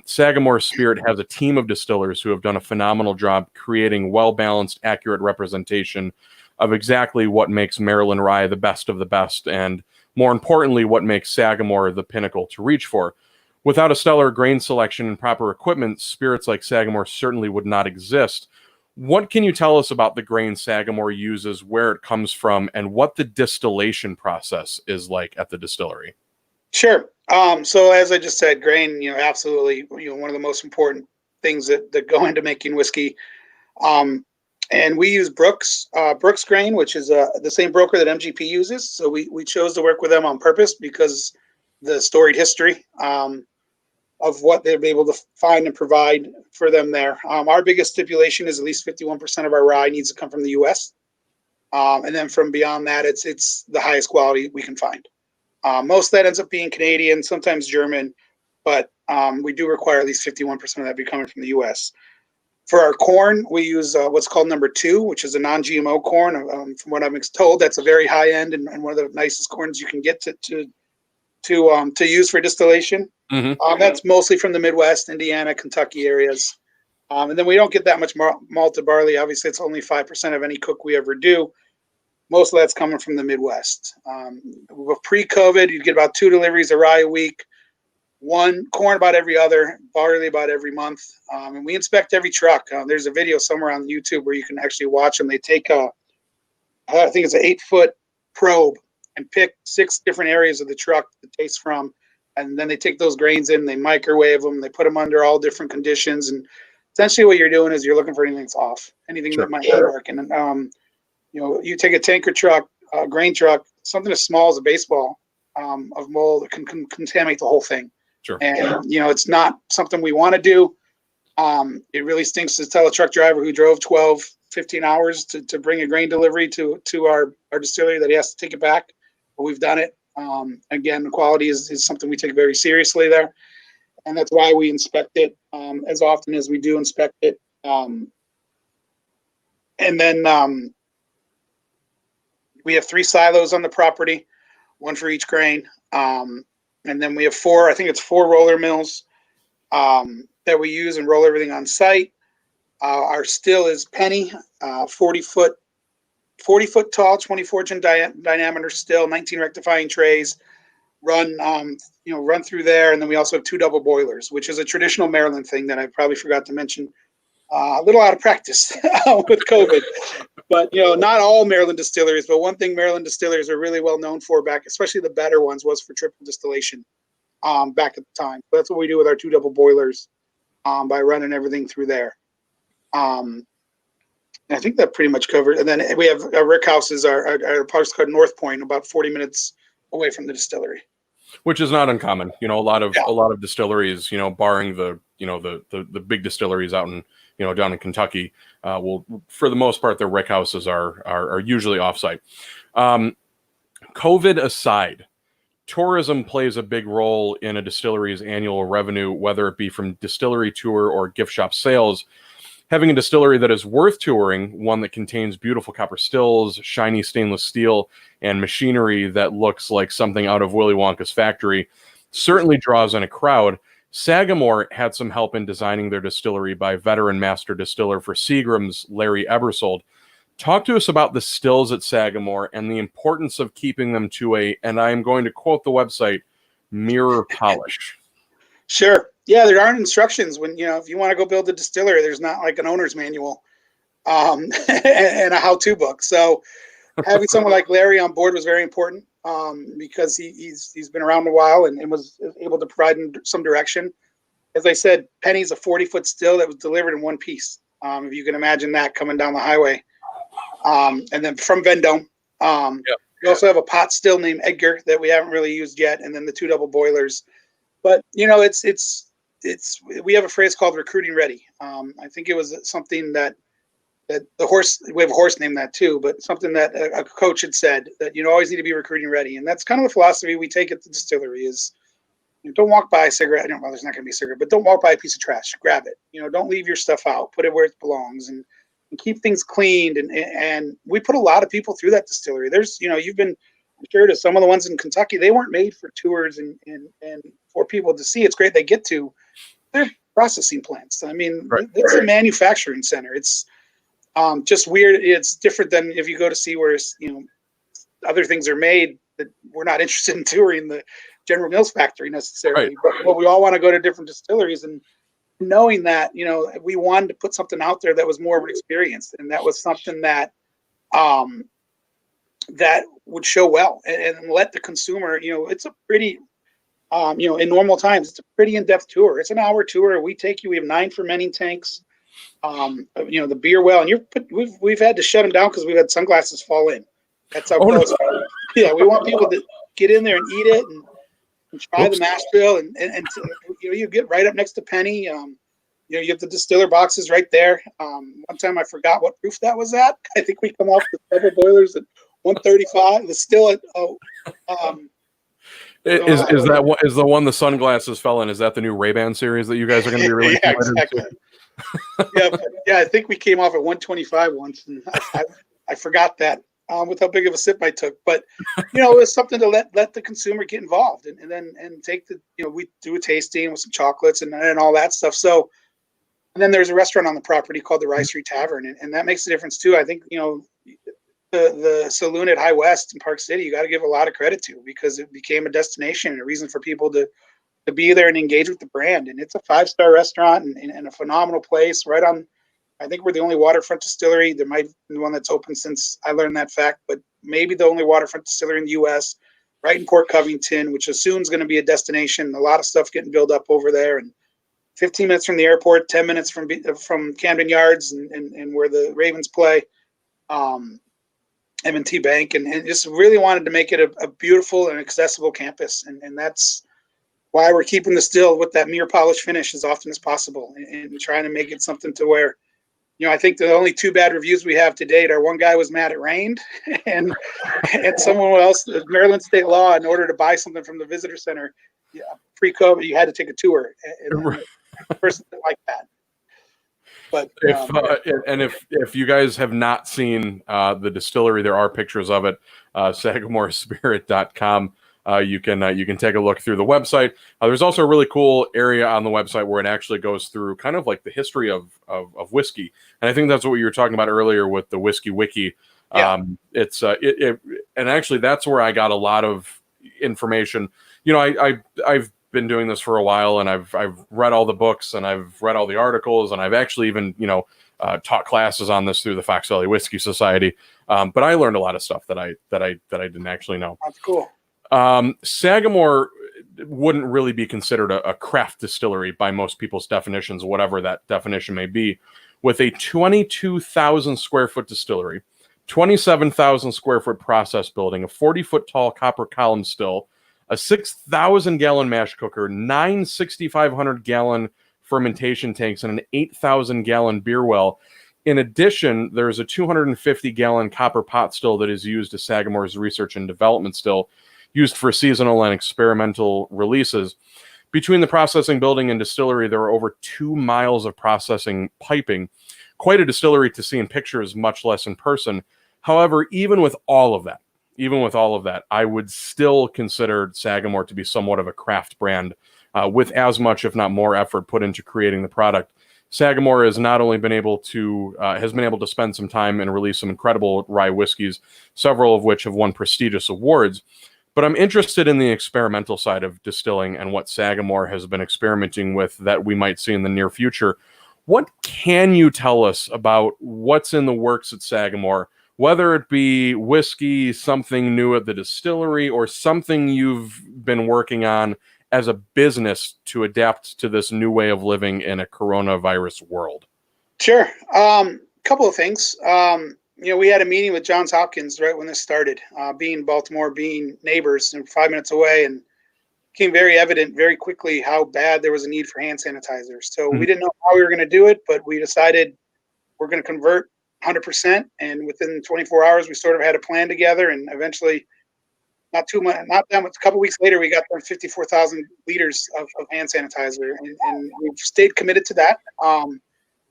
Sagamore Spirit has a team of distillers who have done a phenomenal job creating well-balanced, accurate representation of exactly what makes Maryland rye the best of the best, and more importantly, what makes Sagamore the pinnacle to reach for. Without a stellar grain selection and proper equipment, spirits like Sagamore certainly would not exist. What can you tell us about the grain Sagamore uses, where it comes from, and what the distillation process is like at the distillery? Sure. So as I just said, grain, absolutely, one of the most important things that go into making whiskey. And we use Brooks grain, which is the same broker that MGP uses. So we chose to work with them on purpose because the storied history of what they'll be able to find and provide for them there. Our biggest stipulation is at least 51% of our rye needs to come from the U.S. And then from beyond that, it's the highest quality we can find. Most of that ends up being Canadian, sometimes German, but we do require at least 51% of that be coming from the U.S. For our corn, we use what's called number 2, which is a non-GMO corn. From what I'm told, that's a very high end and one of the nicest corns you can get to use for distillation. Mm-hmm. That's mostly from the Midwest, Indiana, Kentucky areas. And then we don't get that much malted barley. Obviously, it's only 5% of any cook we ever do. Most of that's coming from the Midwest. Pre-COVID, you'd get about 2 deliveries of rye a week, 1 corn about every other, barley about every month. And we inspect every truck. There's a video somewhere on YouTube where you can actually watch them. They take I think it's an 8-foot probe and pick 6 different areas of the truck to taste from. And then they take those grains in, they microwave them, they put them under all different conditions. And essentially what you're doing is you're looking for anything that's off, anything that might not work. And, you take a tanker truck, a grain truck, something as small as a baseball of mold that can contaminate the whole thing. Sure. And, it's not something we want to do. It really stinks to tell a truck driver who drove 12, 15 hours to bring a grain delivery to our distillery that he has to take it back. But we've done it. Again, the quality is something we take very seriously there. And that's why we inspect it as often as we do inspect it. And then we have 3 silos on the property, 1 for each grain. And then we have 4 roller mills that we use and roll everything on site. Our still is penny, 40 foot tall, 24-inch diameter still, 19 rectifying trays, run through there. And then we also have 2 double boilers, which is a traditional Maryland thing that I probably forgot to mention. A little out of practice with COVID, but not all Maryland distilleries. But one thing Maryland distilleries are really well known for, especially the better ones, was for triple distillation back at the time. So that's what we do with our 2 double boilers by running everything through there. I think that pretty much covered. And then we have our rick houses, our place called North Point, about 40 minutes away from the distillery. Which is not uncommon. A lot of distilleries, barring the big distilleries out in down in Kentucky, will, for the most part, their rick houses are usually offsite. COVID aside, tourism plays a big role in a distillery's annual revenue, whether it be from distillery tour or gift shop sales. Having a distillery that is worth touring, one that contains beautiful copper stills, shiny stainless steel, and machinery that looks like something out of Willy Wonka's factory, certainly draws in a crowd. Sagamore had some help in designing their distillery by veteran master distiller for Seagram's, Larry Ebersold. Talk to us about the stills at Sagamore and the importance of keeping them to and I'm going to quote the website, mirror polish. Sure. Yeah, there aren't instructions when, if you want to go build a distillery, there's not like an owner's manual and a how-to book. So having someone like Larry on board was very important because he's been around a while and was able to provide some direction. As I said, penny's a 40-foot still that was delivered in one piece. If you can imagine that coming down the highway. And then from Vendome. We also have a pot still named Edgar that we haven't really used yet. And then the 2 double boilers. But, it's we have a phrase called recruiting ready. I think it was something that the horse, we have a horse named that too, but something that a coach had said that you always need to be recruiting ready. And that's kind of the philosophy we take at the distillery is don't walk by a cigarette. Well, there's not going to be a cigarette, but don't walk by a piece of trash. Grab it. Don't leave your stuff out. Put it where it belongs and keep things cleaned. And we put a lot of people through that distillery. There's, you've been sure to some of the ones in Kentucky, they weren't made for tours and for people to see. It's great they get to. They're processing plants. I mean, Right. It's a manufacturing center. It's just weird. It's different than if you go to see where, other things are made that we're not interested in touring the General Mills factory necessarily. Right. But we all want to go to different distilleries, and knowing that, we wanted to put something out there that was more of an experience, and that was something that that would show well and let the consumer, it's a pretty, in normal times, it's a pretty in-depth tour. It's an hour tour. We have 9 fermenting tanks, the beer well, and we've had to shut them down because we've had sunglasses fall in. That's how close. No. Yeah, we want people to get in there and eat it and try the mash bill, and you get right up next to Penny. You have the distiller boxes right there. One time I forgot what proof that was at. I think we come off the double boilers at 135. The still at is the one the sunglasses fell in? Is that the new Ray-Ban series that you guys are going to be releasing? Yeah, exactly. I think we came off at 125 once, and I forgot that with how big of a sip I took. But it was something to let the consumer get involved and take we do a tasting with some chocolates and all that stuff. So, and then there's a restaurant on the property called the Rye Street Tavern, and that makes a difference too. I think the saloon at High West in Park City, you got to give a lot of credit to, because it became a destination and a reason for people to be there and engage with the brand. And it's a 5-star restaurant and a phenomenal place right on. I think we're the only waterfront distillery. There might be one that's open since I learned that fact, but maybe the only waterfront distillery in the U.S. right in Port Covington, which is soon going to be a destination. A lot of stuff getting built up over there, and 15 minutes from the airport, 10 minutes from Camden Yards and where the Ravens play, M&T Bank, and just really wanted to make it a beautiful and accessible campus. And that's why we're keeping the still with that mirror polish finish as often as possible, and trying to make it something to where, I think the only 2 bad reviews we have to date are one guy was mad it rained, and someone else, Maryland state law, in order to buy something from the visitor center, pre-COVID, you had to take a tour. And a person like that. But if you guys have not seen the distillery, there are pictures of it. Sagamorespirit.com. You can take a look through the website. There's also a really cool area on the website where it actually goes through kind of like the history of whiskey, and I think that's what you were talking about earlier with the Whiskey Wiki. Yeah. And actually that's where I got a lot of information. I've been doing this for a while, and I've read all the books, and I've read all the articles, and I've actually even taught classes on this through the Fox Valley Whiskey Society. But I learned a lot of stuff that I didn't actually know. That's cool. Sagamore wouldn't really be considered a craft distillery by most people's definitions, whatever that definition may be, with a 22,000 square foot distillery, 27,000 square foot process building, a 40-foot tall copper column still, a 6,000 gallon mash cooker, 9 6,500 gallon fermentation tanks, and an 8,000 gallon beer well. In addition, there's a 250 gallon copper pot still that is used as Sagamore's research and development still, used for seasonal and experimental releases. Between the processing building and distillery, there are over 2 miles of processing piping. Quite a distillery to see in pictures, much less in person. However, even with all of that, I would still consider Sagamore to be somewhat of a craft brand, with as much, if not more, effort put into creating the product. Sagamore has not only been able to spend some time and release some incredible rye whiskeys, several of which have won prestigious awards. But I'm interested in the experimental side of distilling and what Sagamore has been experimenting with that we might see in the near future. What can you tell us about what's in the works at Sagamore, whether it be whiskey, something new at the distillery, or something you've been working on as a business to adapt to this new way of living in a coronavirus world? Sure. Couple of things. We had a meeting with Johns Hopkins right when this started, being Baltimore, being neighbors and 5 minutes away, and became very evident very quickly how bad there was a need for hand sanitizers. So we didn't know how we were going to do it, but we decided we're going to convert 100%. And within 24 hours, we sort of had a plan together, and eventually, not that much, a couple weeks later, we got 54,000 liters of hand sanitizer, and we've stayed committed to that.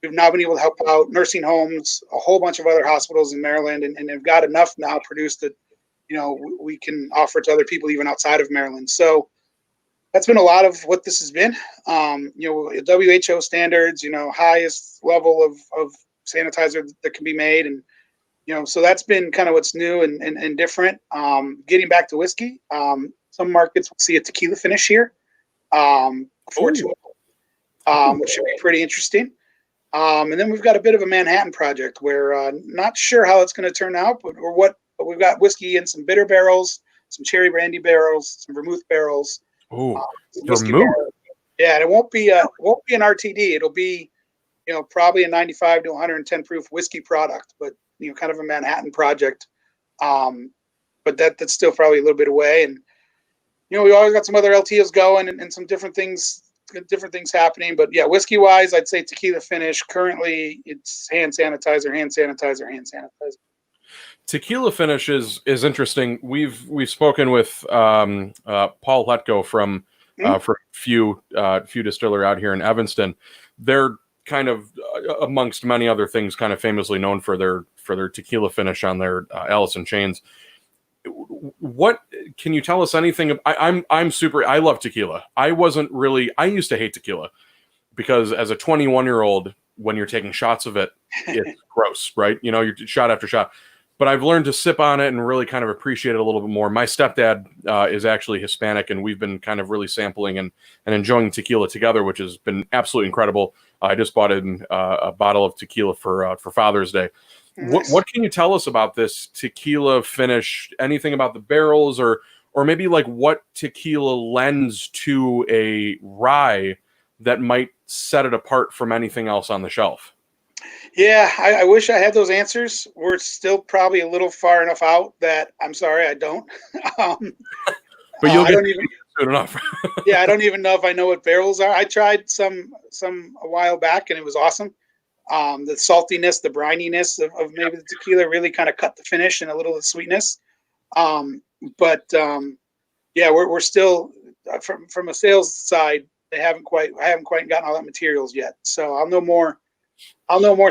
We've now been able to help out nursing homes, a whole bunch of other hospitals in Maryland, and have got enough now produced that we can offer to other people even outside of Maryland. So that's been a lot of what this has been. WHO standards, highest level of sanitizer that can be made. And, so that's been kind of what's new and different. Getting back to whiskey, some markets will see a tequila finish here before too long, which should be pretty interesting. And then we've got a bit of a Manhattan project where not sure how it's going to turn out, but we've got whiskey in some bitter barrels, some cherry brandy barrels, some vermouth barrels. Oh, vermouth. Yeah, and it won't be an RTD. It'll be, probably a 95 to 110 proof whiskey product, but kind of a Manhattan project. But that's still probably a little bit away. And we always got some other LTOs going and some different things happening. But yeah, whiskey wise, I'd say tequila finish. Currently, it's hand sanitizer. Tequila finish is interesting. We've spoken with Paul Letko from for a few distiller out here in Evanston. They're kind of amongst many other things, kind of famously known for their tequila finish on their Allison chains. What can you tell us anything? I love tequila. I used to hate tequila because as a 21-year-old, when you're taking shots of it, it's gross, right? You're shot after shot. But I've learned to sip on it and really kind of appreciate it a little bit more. My stepdad is actually Hispanic, and we've been kind of really sampling and enjoying tequila together, which has been absolutely incredible. I just bought him a bottle of tequila for Father's Day. Nice. What can you tell us about this tequila finish? Anything about the barrels, or maybe like what tequila lends to a rye that might set it apart from anything else on the shelf? Yeah, I wish I had those answers. We're still probably a little far enough out that I'm sorry, I don't. But you'll get soon enough. Yeah, I don't even know if I know what barrels are. I tried some a while back, and it was awesome. The saltiness, the brininess of maybe the tequila really kind of cut the finish and a little of the sweetness. But we're still from a sales side. I haven't quite gotten all that materials yet. So I'll know more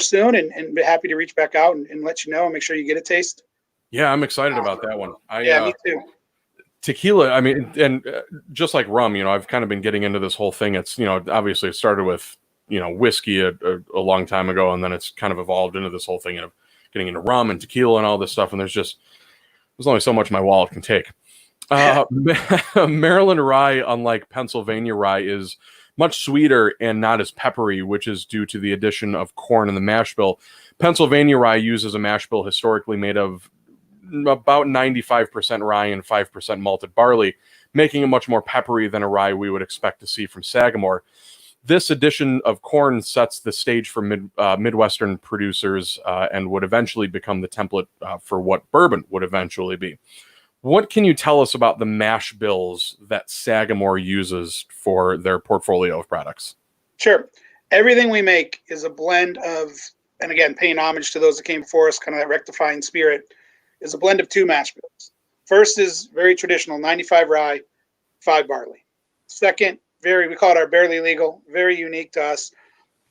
soon and be happy to reach back out and let you know and make sure you get a taste. Yeah, I'm excited about that one. Me too. Tequila, I mean, and just like rum, I've kind of been getting into this whole thing. It's, obviously it started with, whiskey a long time ago, and then it's kind of evolved into this whole thing of getting into rum and tequila and all this stuff. And there's only so much my wallet can take. Maryland rye, unlike Pennsylvania rye, is much sweeter and not as peppery, which is due to the addition of corn in the mash bill. Pennsylvania rye uses a mash bill historically made of about 95% rye and 5% malted barley, making it much more peppery than a rye we would expect to see from Sagamore. This addition of corn sets the stage for Midwestern producers and would eventually become the template for what bourbon would eventually be. What can you tell us about the mash bills that Sagamore uses for their portfolio of products? Sure. Everything we make is a blend of, and again, paying homage to those that came before us, kind of that rectifying spirit, is a blend of two mash bills. First is very traditional, 95 rye, 5 barley. Second, we call it our barely legal, very unique to us,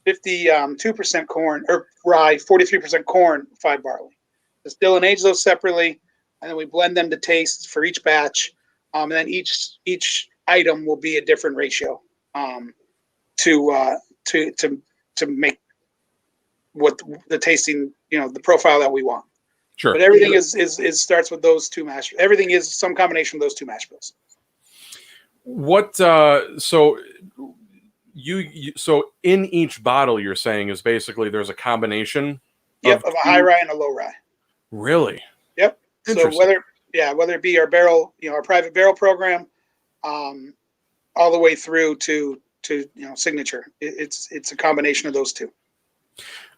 52% corn, or rye, 43% corn, 5 barley. Distill and age those separately, and then we blend them to taste for each batch. And then each item will be a different ratio to make what the tasting, the profile that we want. Sure. But everything is starts with those two mash. Everything is some combination of those two mash bills. What so in each bottle you're saying is basically there's a combination of a high rye and a low rye. Really? Yep. So whether it be our barrel, our private barrel program, all the way through to signature, it's a combination of those two.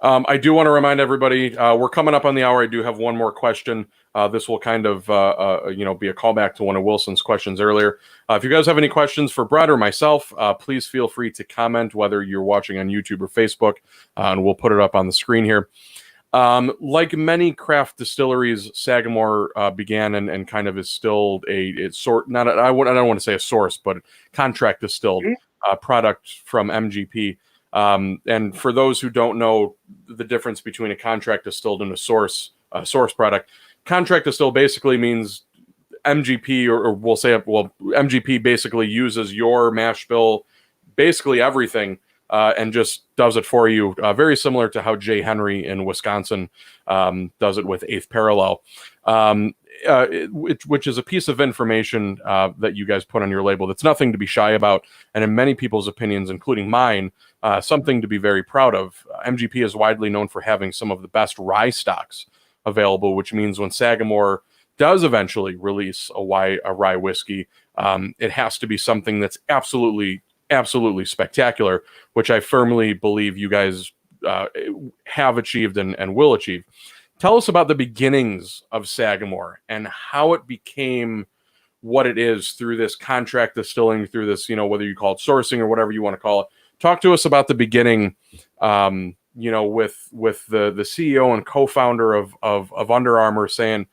I do want to remind everybody, we're coming up on the hour. I do have one more question. This will kind of, be a callback to one of Wilson's questions earlier. If you guys have any questions for Brett or myself, please feel free to comment, whether you're watching on YouTube or Facebook, and we'll put it up on the screen here. Like many craft distilleries, Sagamore began and kind of is still I don't want to say a source, but contract distilled product from MGP. And for those who don't know the difference between a contract distilled and a source product, contract distilled basically means MGP, or we'll say, well, MGP basically uses your mash bill, basically everything, and just does it for you. Very similar to how Jay Henry in Wisconsin does it with Eighth Parallel, which is a piece of information that you guys put on your label. That's nothing to be shy about, and in many people's opinions, including mine, something to be very proud of. MGP is widely known for having some of the best rye stocks available, which means when Sagamore does eventually release a rye whiskey, it has to be something that's absolutely spectacular, which I firmly believe you guys have achieved and will achieve. Tell us about the beginnings of Sagamore and how it became what it is through this contract distilling, through this, whether you call it sourcing or whatever you want to call it. Talk to us about the beginning, with the CEO and co-founder of Under Armour saying,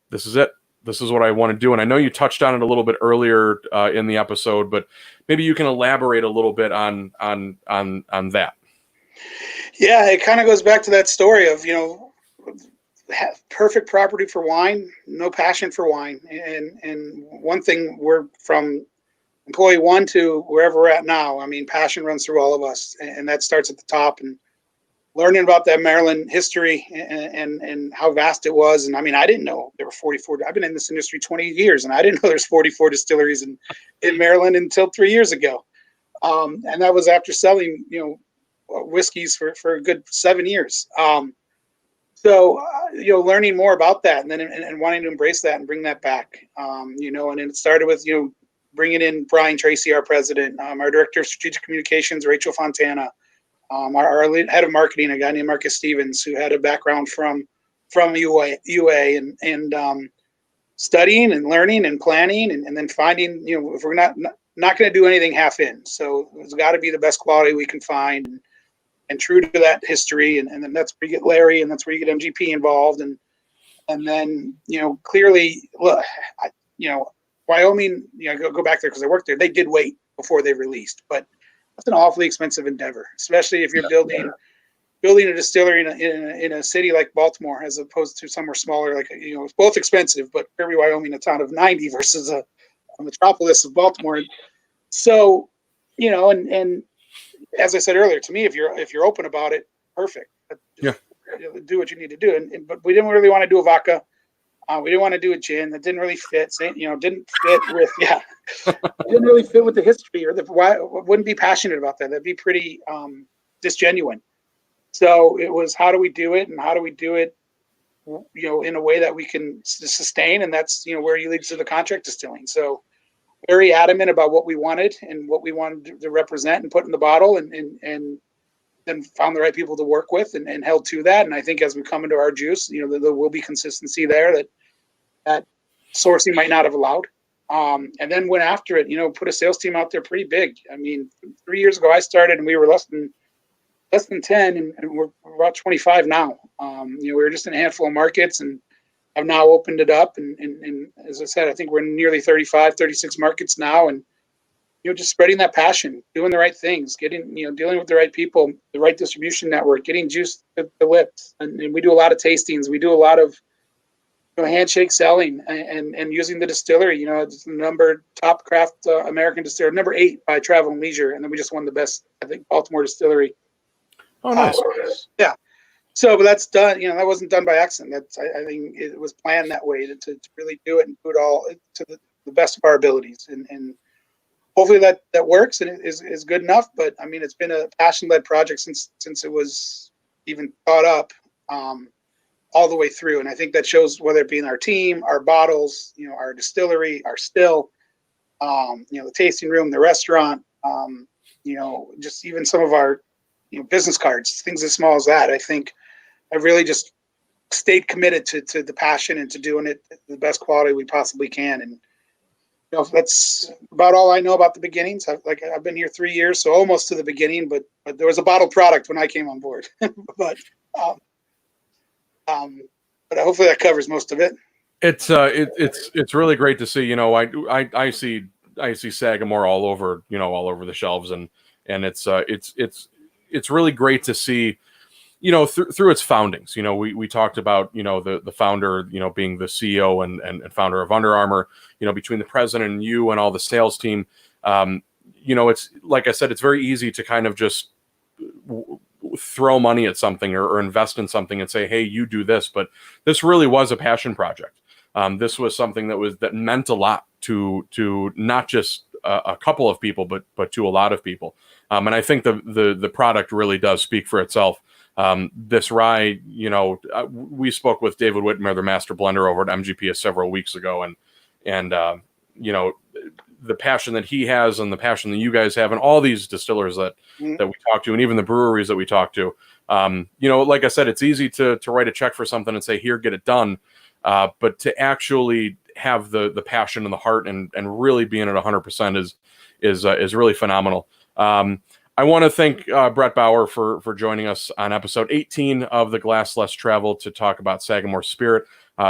this is it. This is what I want to do. And I know you touched on it a little bit earlier in the episode, but maybe you can elaborate a little bit on that. Yeah, it kind of goes back to that story of, perfect property for wine, no passion for wine. And one thing, we're from employee one to wherever we're at now. I mean, passion runs through all of us, and that starts at the top. And learning about that Maryland history and how vast it was. And I mean, I didn't know there were 44. I've been in this industry 20 years, and I didn't know there's 44 distilleries in Maryland until 3 years ago. And that was after selling, whiskeys for a good 7 years. So learning more about that, and then and wanting to embrace that and bring that back, and it started with, bringing in Brian Tracy, our president, our director of strategic communications, Rachel Fontana, our head of marketing, a guy named Marcus Stevens, who had a background from UA and studying and learning and planning, and then finding, if we're not going to do anything half in. So it's got to be the best quality we can find, and true to that history. And then that's where you get Larry, and that's where you get MGP involved. And then, clearly, look, Wyoming, go back there because I worked there. They did wait before they released, but that's an awfully expensive endeavor, especially if you're building a distillery in a city like Baltimore, as opposed to somewhere smaller. Like, it's both expensive, but Fairview, Wyoming, a town of 90 versus a metropolis of Baltimore. So, and as I said earlier, to me, if you're open about it, perfect. Just, do what you need to do. But we didn't really want to do a vodka. We didn't want to do a gin. That didn't really fit. Didn't fit with didn't really fit with the history, or wouldn't be passionate about that. That'd be pretty disgenuine. So it was, how do we do it, and how do we do it, in a way that we can sustain, and that's where you lead to the contract distilling. So very adamant about what we wanted and what we wanted to represent and put in the bottle, and then found the right people to work with and held to that. And I think as we come into our juice, there will be consistency there that sourcing might not have allowed. And then went after it, put a sales team out there pretty big. I mean, 3 years ago I started, and we were less than 10, and we're about 25 now. We were just in a handful of markets, and I've now opened it up. And as I said, I think we're in nearly 35, 36 markets now. And, just spreading that passion, doing the right things, getting, dealing with the right people, the right distribution network, getting juice to the lips. And we do a lot of tastings. We do a lot of handshake selling, and using the distillery. It's the top craft American distillery, number 8 by Travel and Leisure. And then we just won the best, I think, Baltimore distillery. Oh, nice. Yeah. So, but that's done. That wasn't done by accident. I think it was planned that way to really do it and do it all to the best of our abilities. And hopefully that works and is good enough. But I mean, it's been a passion-led project since it was even thought up, all the way through. And I think that shows, whether it be in our team, our bottles, our distillery, our still, the tasting room, the restaurant, just even some of our business cards, things as small as that. I think I've really just stayed committed to the passion and to doing it the best quality we possibly can. And that's about all I know about the beginnings. I've been here 3 years, so almost to the beginning, but there was a bottled product when I came on board. but hopefully that covers most of it. It's really great to see. I see Sagamore all over the shelves, and it's really great to see through its foundings. We talked about, the founder, being the CEO and founder of Under Armour, between the president and you and all the sales team. It's like I said, it's very easy to kind of just throw money at something or invest in something and say, hey, you do this. But this really was a passion project. This was something that meant a lot to not just a couple of people, but to a lot of people. And I think the product really does speak for itself. This rye, we spoke with David Whitmer, the master blender over at MGP several weeks ago, and the passion that he has and the passion that you guys have and all these distillers that we talk to, and even the breweries that we talk to, like I said, it's easy to write a check for something and say, here, get it done. But to actually have the passion and the heart and really being at 100% is really phenomenal. I want to thank Brett Bauer for joining us on episode 18 of the Glass Less Traveled to talk about Sagamore Spirit.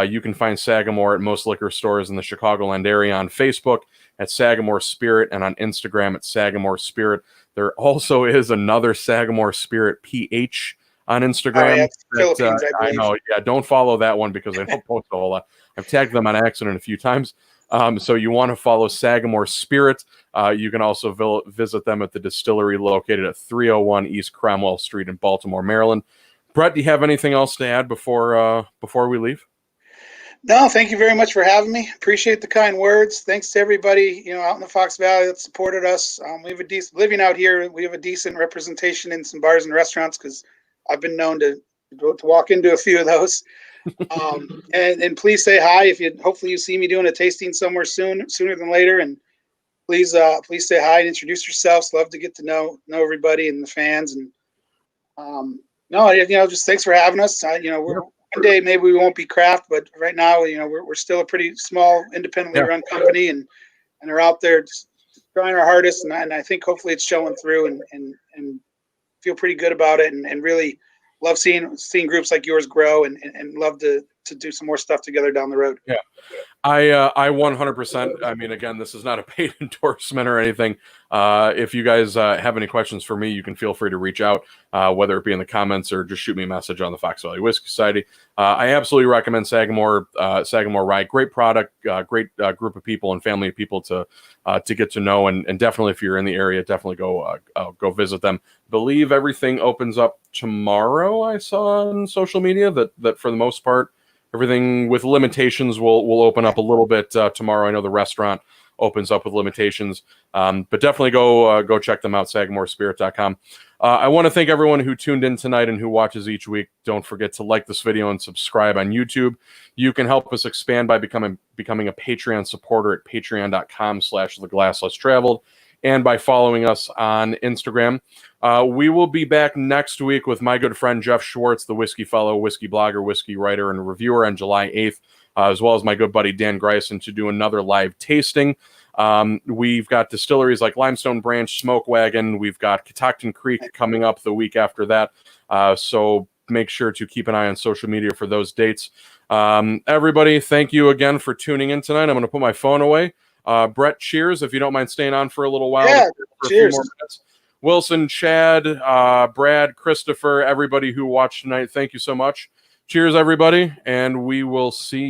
You can find Sagamore at most liquor stores in the Chicagoland area, on Facebook at Sagamore Spirit, and on Instagram at Sagamore Spirit. There also is another Sagamore Spirit PH on Instagram. Philippines, I know. Yeah, don't follow that one because they don't post a whole lot. I've tagged them on accident a few times. So you want to follow Sagamore Spirit. You can also visit them at the distillery located at 301 East Cromwell Street in Baltimore, Maryland. Brett, do you have anything else to add before we leave? No, thank you very much for having me. Appreciate the kind words. Thanks to everybody, out in the Fox Valley that supported us. We have a decent living out here. We have a decent representation in some bars and restaurants because I've been known to walk into a few of those. And please say hi hopefully you see me doing a tasting somewhere sooner than later. And please say hi and introduce yourselves. Love to get to know everybody and the fans. And just thanks for having us. One day maybe we won't be craft, but right now we're still a pretty small, independently run company, and are out there just trying our hardest. And I think hopefully it's showing through, and feel pretty good about it, and really love seeing groups like yours grow, and love to do some more stuff together down the road. Yeah. I 100%. I mean, again, this is not a paid endorsement or anything. If you guys have any questions for me, you can feel free to reach out, whether it be in the comments or just shoot me a message on the Fox Valley Whiskey Society. I absolutely recommend Sagamore Rye. Great product, great group of people and family of people to get to know, and definitely if you're in the area, definitely go visit them. Believe everything opens up tomorrow. I saw on social media that for the most part, everything with limitations will open up a little bit tomorrow. I know the restaurant opens up with limitations, but definitely go check them out, SagamoreSpirit.com. I want to thank everyone who tuned in tonight and who watches each week. Don't forget to like this video and subscribe on YouTube. You can help us expand by becoming a Patreon supporter at patreon.com/theglasslesstraveled, and by following us on Instagram. We will be back next week with my good friend Jeff Schwartz, the whiskey fellow, whiskey blogger, whiskey writer, and reviewer, on July 8th, as well as my good buddy Dan Greisen to do another live tasting. We've got distilleries like Limestone Branch, Smoke Wagon. We've got Catoctin Creek coming up the week after that. So make sure to keep an eye on social media for those dates. Everybody, thank you again for tuning in tonight. I'm going to put my phone away. Brett, cheers, if you don't mind staying on for a little while. Yeah, for cheers. A few more minutes. Wilson, Chad, Brad, Christopher, everybody who watched tonight, thank you so much. Cheers, everybody, and we will see you.